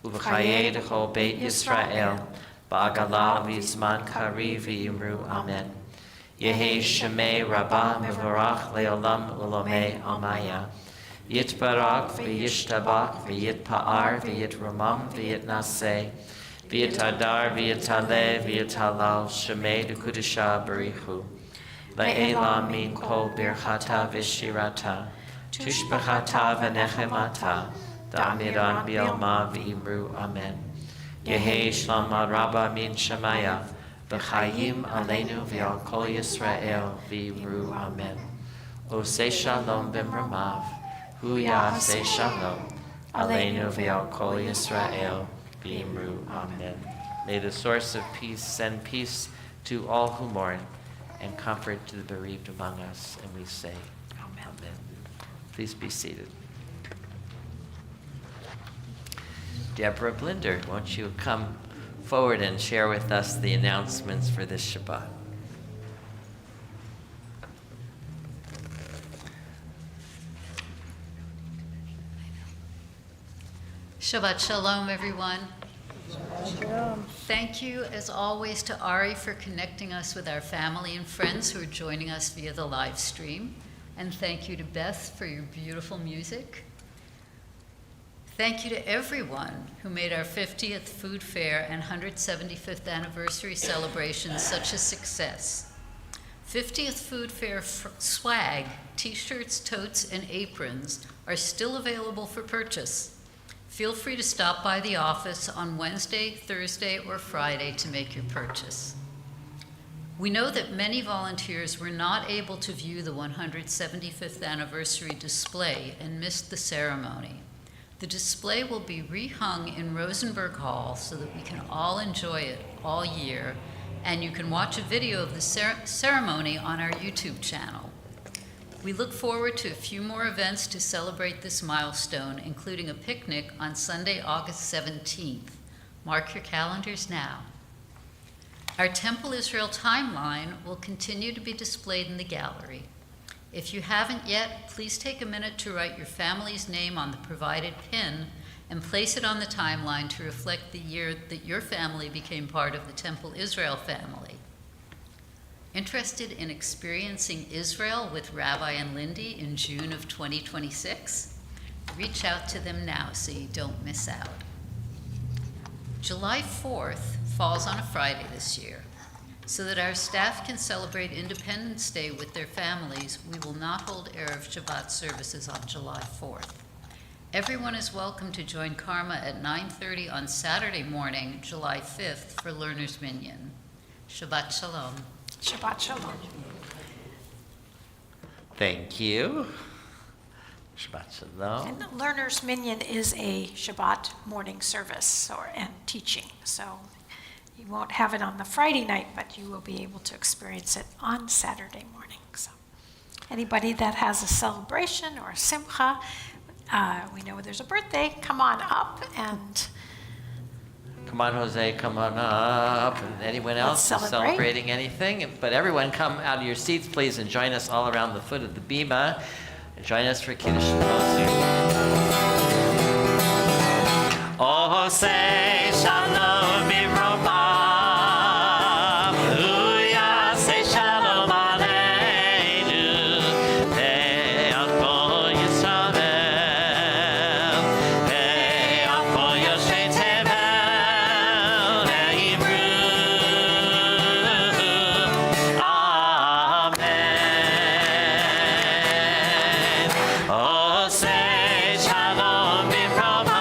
u'v'chayei d'chol beit Yisrael, ba'agala v'zman kari v'imru amen. Yehi shemei Rabba mevorach le'olam u'lomei amaya. Yitbarak v'yishtabak v'yitpa'ar v'yitromam v'yitnaseh. V'yitadar v'yitale v'yitalal shemei d'kudisha barichu. Le'ela min kol birchata v'shirata. Tushbachata v'nechemata. Da'amiran b'yalma v'imru amen. Yehi shlama rabba min shemaya. V'chayim aleinu v'al kol Yisrael v'imru amen. Oseh shalom b'mramav. Hu ya'aseh shalom. Aleinu v'al kol Yisrael v'imru amen. May the source of peace send peace to all who mourn and comfort to the bereaved among us. And we say, amen. Please be seated. Deborah Blinder, won't you come forward and share with us the announcements for this Shabbat? Shabbat Shalom, everyone. Thank you, as always, to Ari for connecting us with our family and friends who are joining us via the live stream. And thank you to Beth for your beautiful music. Thank you to everyone who made our 50th food fair and 175th anniversary celebration such a success. 50th food fair swag, t-shirts, totes, and aprons are still available for purchase. Feel free to stop by the office on Wednesday, Thursday, or Friday to make your purchase. We know that many volunteers were not able to view the 175th anniversary display and missed the ceremony. The display will be rehung in Rosenberg Hall so that we can all enjoy it all year, and you can watch a video of the ceremony on our YouTube channel. We look forward to a few more events to celebrate this milestone, including a picnic on Sunday, August 17th. Mark your calendars now. Our Temple Israel timeline will continue to be displayed in the gallery. If you haven't yet, please take a minute to write your family's name on the provided pin and place it on the timeline to reflect the year that your family became part of the Temple Israel family. Interested in experiencing Israel with Rabbi and Lindy in June of 2026? Reach out to them now so you don't miss out. July 4th falls on a Friday this year. So that our staff can celebrate Independence Day with their families, we will not hold Erev Shabbat services on July 4th. Everyone is welcome to join Karma at 9:30 on Saturday morning, July 5th, for Learner's Minyan. Shabbat Shalom. Shabbat Shalom. Thank you. Shabbat Shalom. And the Learner's Minyan is a Shabbat morning service and teaching, so you won't have it on the Friday night, but you will be able to experience it on Saturday morning. So anybody that has a celebration or a simcha, we know there's a birthday, come on up and Come on, Jose, come on up. And anyone else who's celebrating anything? But everyone come out of your seats, please, and join us all around the foot of the bima. And join us for Kiddush. Oh, say shalom b'roma. Hallelujah. Say shalom aleinu. Ve'al kol Yisrael. Ve'al kol yoshvei tevel. Ve'imru. Amen. Oh, say shalom b'roma.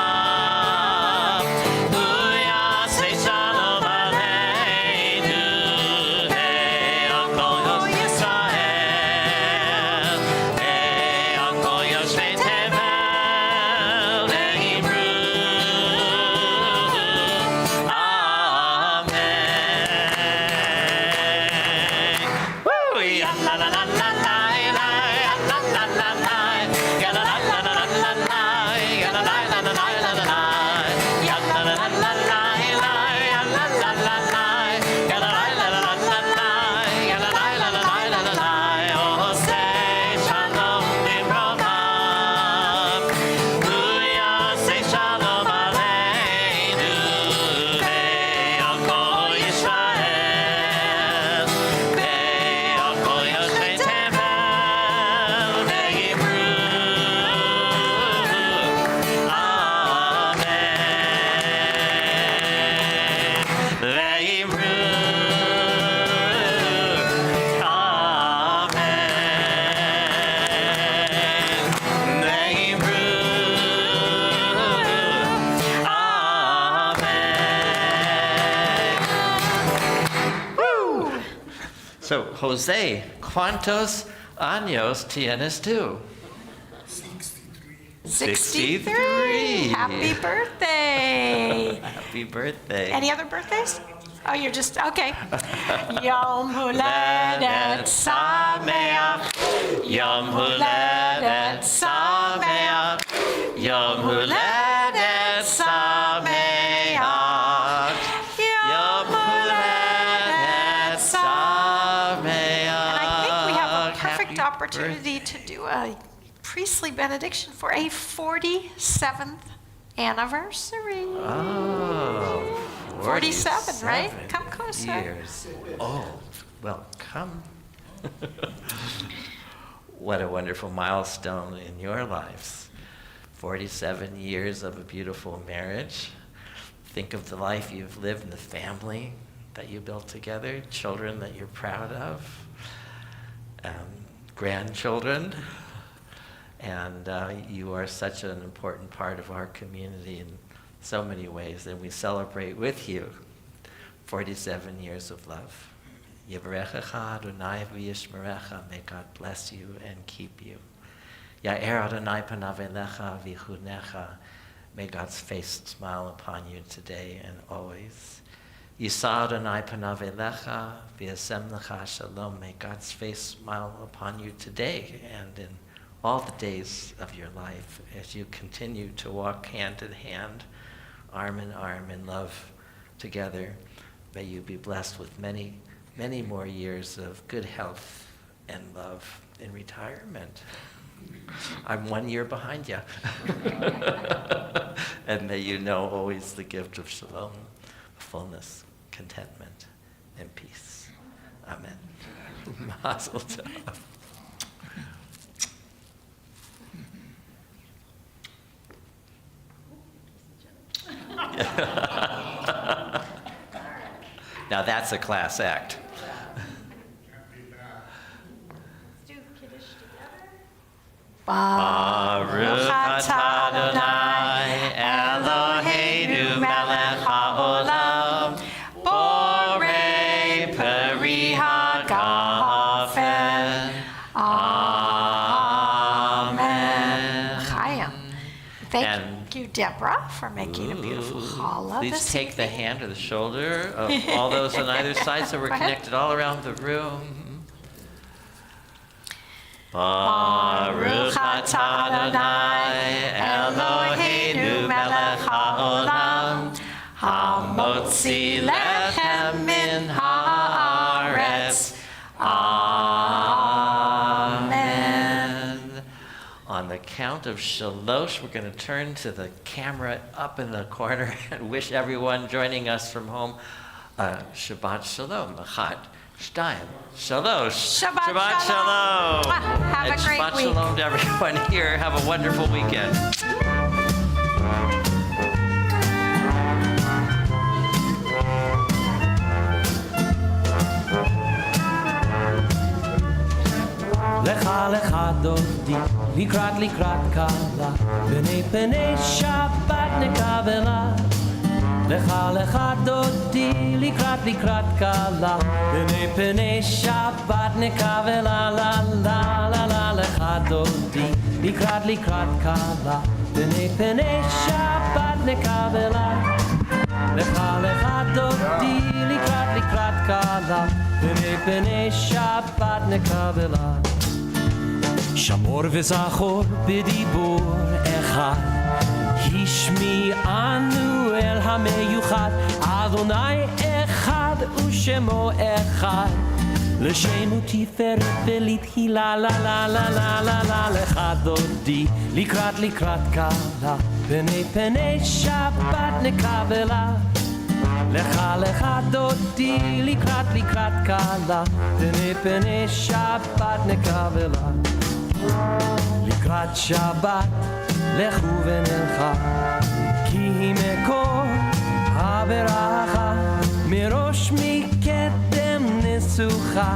So, Jose, ¿cuántos años tienes tú? 63. Happy birthday. Happy birthday. Any other birthdays? Oh, you're just, okay. Yom Huledet Sameach. Yom Huledet Sameach. Yom Huledet Sameach. Yom Huledet Sameach. And I think we have a perfect opportunity to do a priestly benediction for a 47th anniversary. Oh, 47, right? Come closer. Years old. Well, come. What a wonderful milestone in your lives. 47 years of a beautiful marriage. Think of the life you've lived and the family that you built together, children that you're proud of, grandchildren. And you are such an important part of our community in so many ways, and we celebrate with you 47 years of love. Yivarechecha Adonai v'yishmerecha. May God bless you and keep you. Ya'er Adonai panav elecha v'chunecha. May God's face smile upon you today and always. Yisa Adonai panav elecha v'yasem lecha shalom. May God's face smile upon you today and in all the days of your life as you continue to walk hand in hand, arm in arm in love together. May you be blessed with many, many more years of good health and love in retirement. I'm 1 year behind you. And may you know always the gift of shalom, fullness, contentment, and peace. Amen. Mazel tov. Now that's a class act. Baruch atah Adonai Eloheinu melech haolam borei peri hagafen. Amen. Chaim. Thank you, Deborah, for making a beautiful challah. Please take the hand or the shoulder of all those on either side so we're connected all around the room. Baruch atah Adonai Eloheinu melech haolam hamotzi lechem min haaretz. Amen. On the count of shalosh, we're going to turn to the camera up in the corner and wish everyone joining us from home Shabbat Shalom. Achat, Shtayim, Shalosh. Shabbat Shalom. Have And a great Shabbat week. Shalom to everyone here. Have a wonderful weekend. Lecha lecha dodi, likrat kala, b'nei penei Shabbat nekavela. Lecha lecha dodi, likrat kala, b'nei penei Shabbat nekavela. La la la la lecha dodi, likrat kala, b'nei penei Shabbat nekavela. Lecha lecha dodi, likrat kala, b'nei penei Shabbat nekavela. Shamor v'zachor b'dibur echad, Hishmi'anu el hameyuchad, Adonai echad u'shemo echad, L'shemu tiferet v'litchila la la la la la la lecha dodi, likrat kala, b'nei penei Shabbat nekavela. Lecha lecha dodi, likrat kala, b'nei penei Shabbat nekavela. לקראת שבת לכו ונלכה, כי היא מקור הברכה, מראש מקדם נסוכה,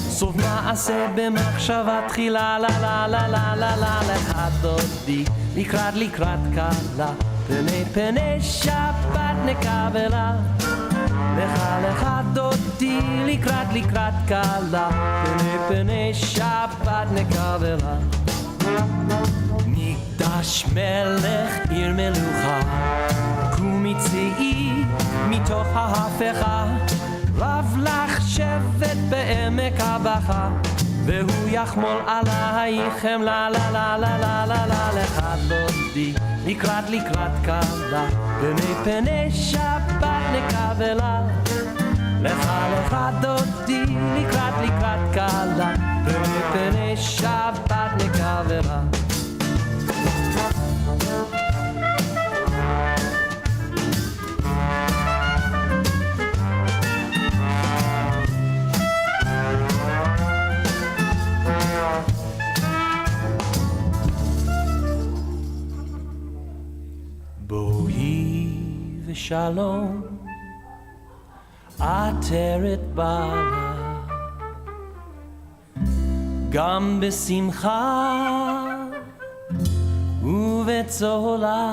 סוף מעשה במחשבה תחילה. לה לה לה לה לה לה לך דודי, לקראת קלה, פני שבת נקבלה. לך דודי, לקראת קלה, פני שבת נקבלה. מקדש מלך עיר מלוכה, קומי צאי מתוך ההפכה, רב לך שבט בעמק הבכה, והוא יחמול עלייכם. לה לה לה לה לה לה לה לך דודי, לקראת קלה, פני שבת נקבלה. לך דודי, לקראת קלה, פני שבת נקבלה. בואי ושלום עטרת בעלה, גם בשמחה ובצהלה.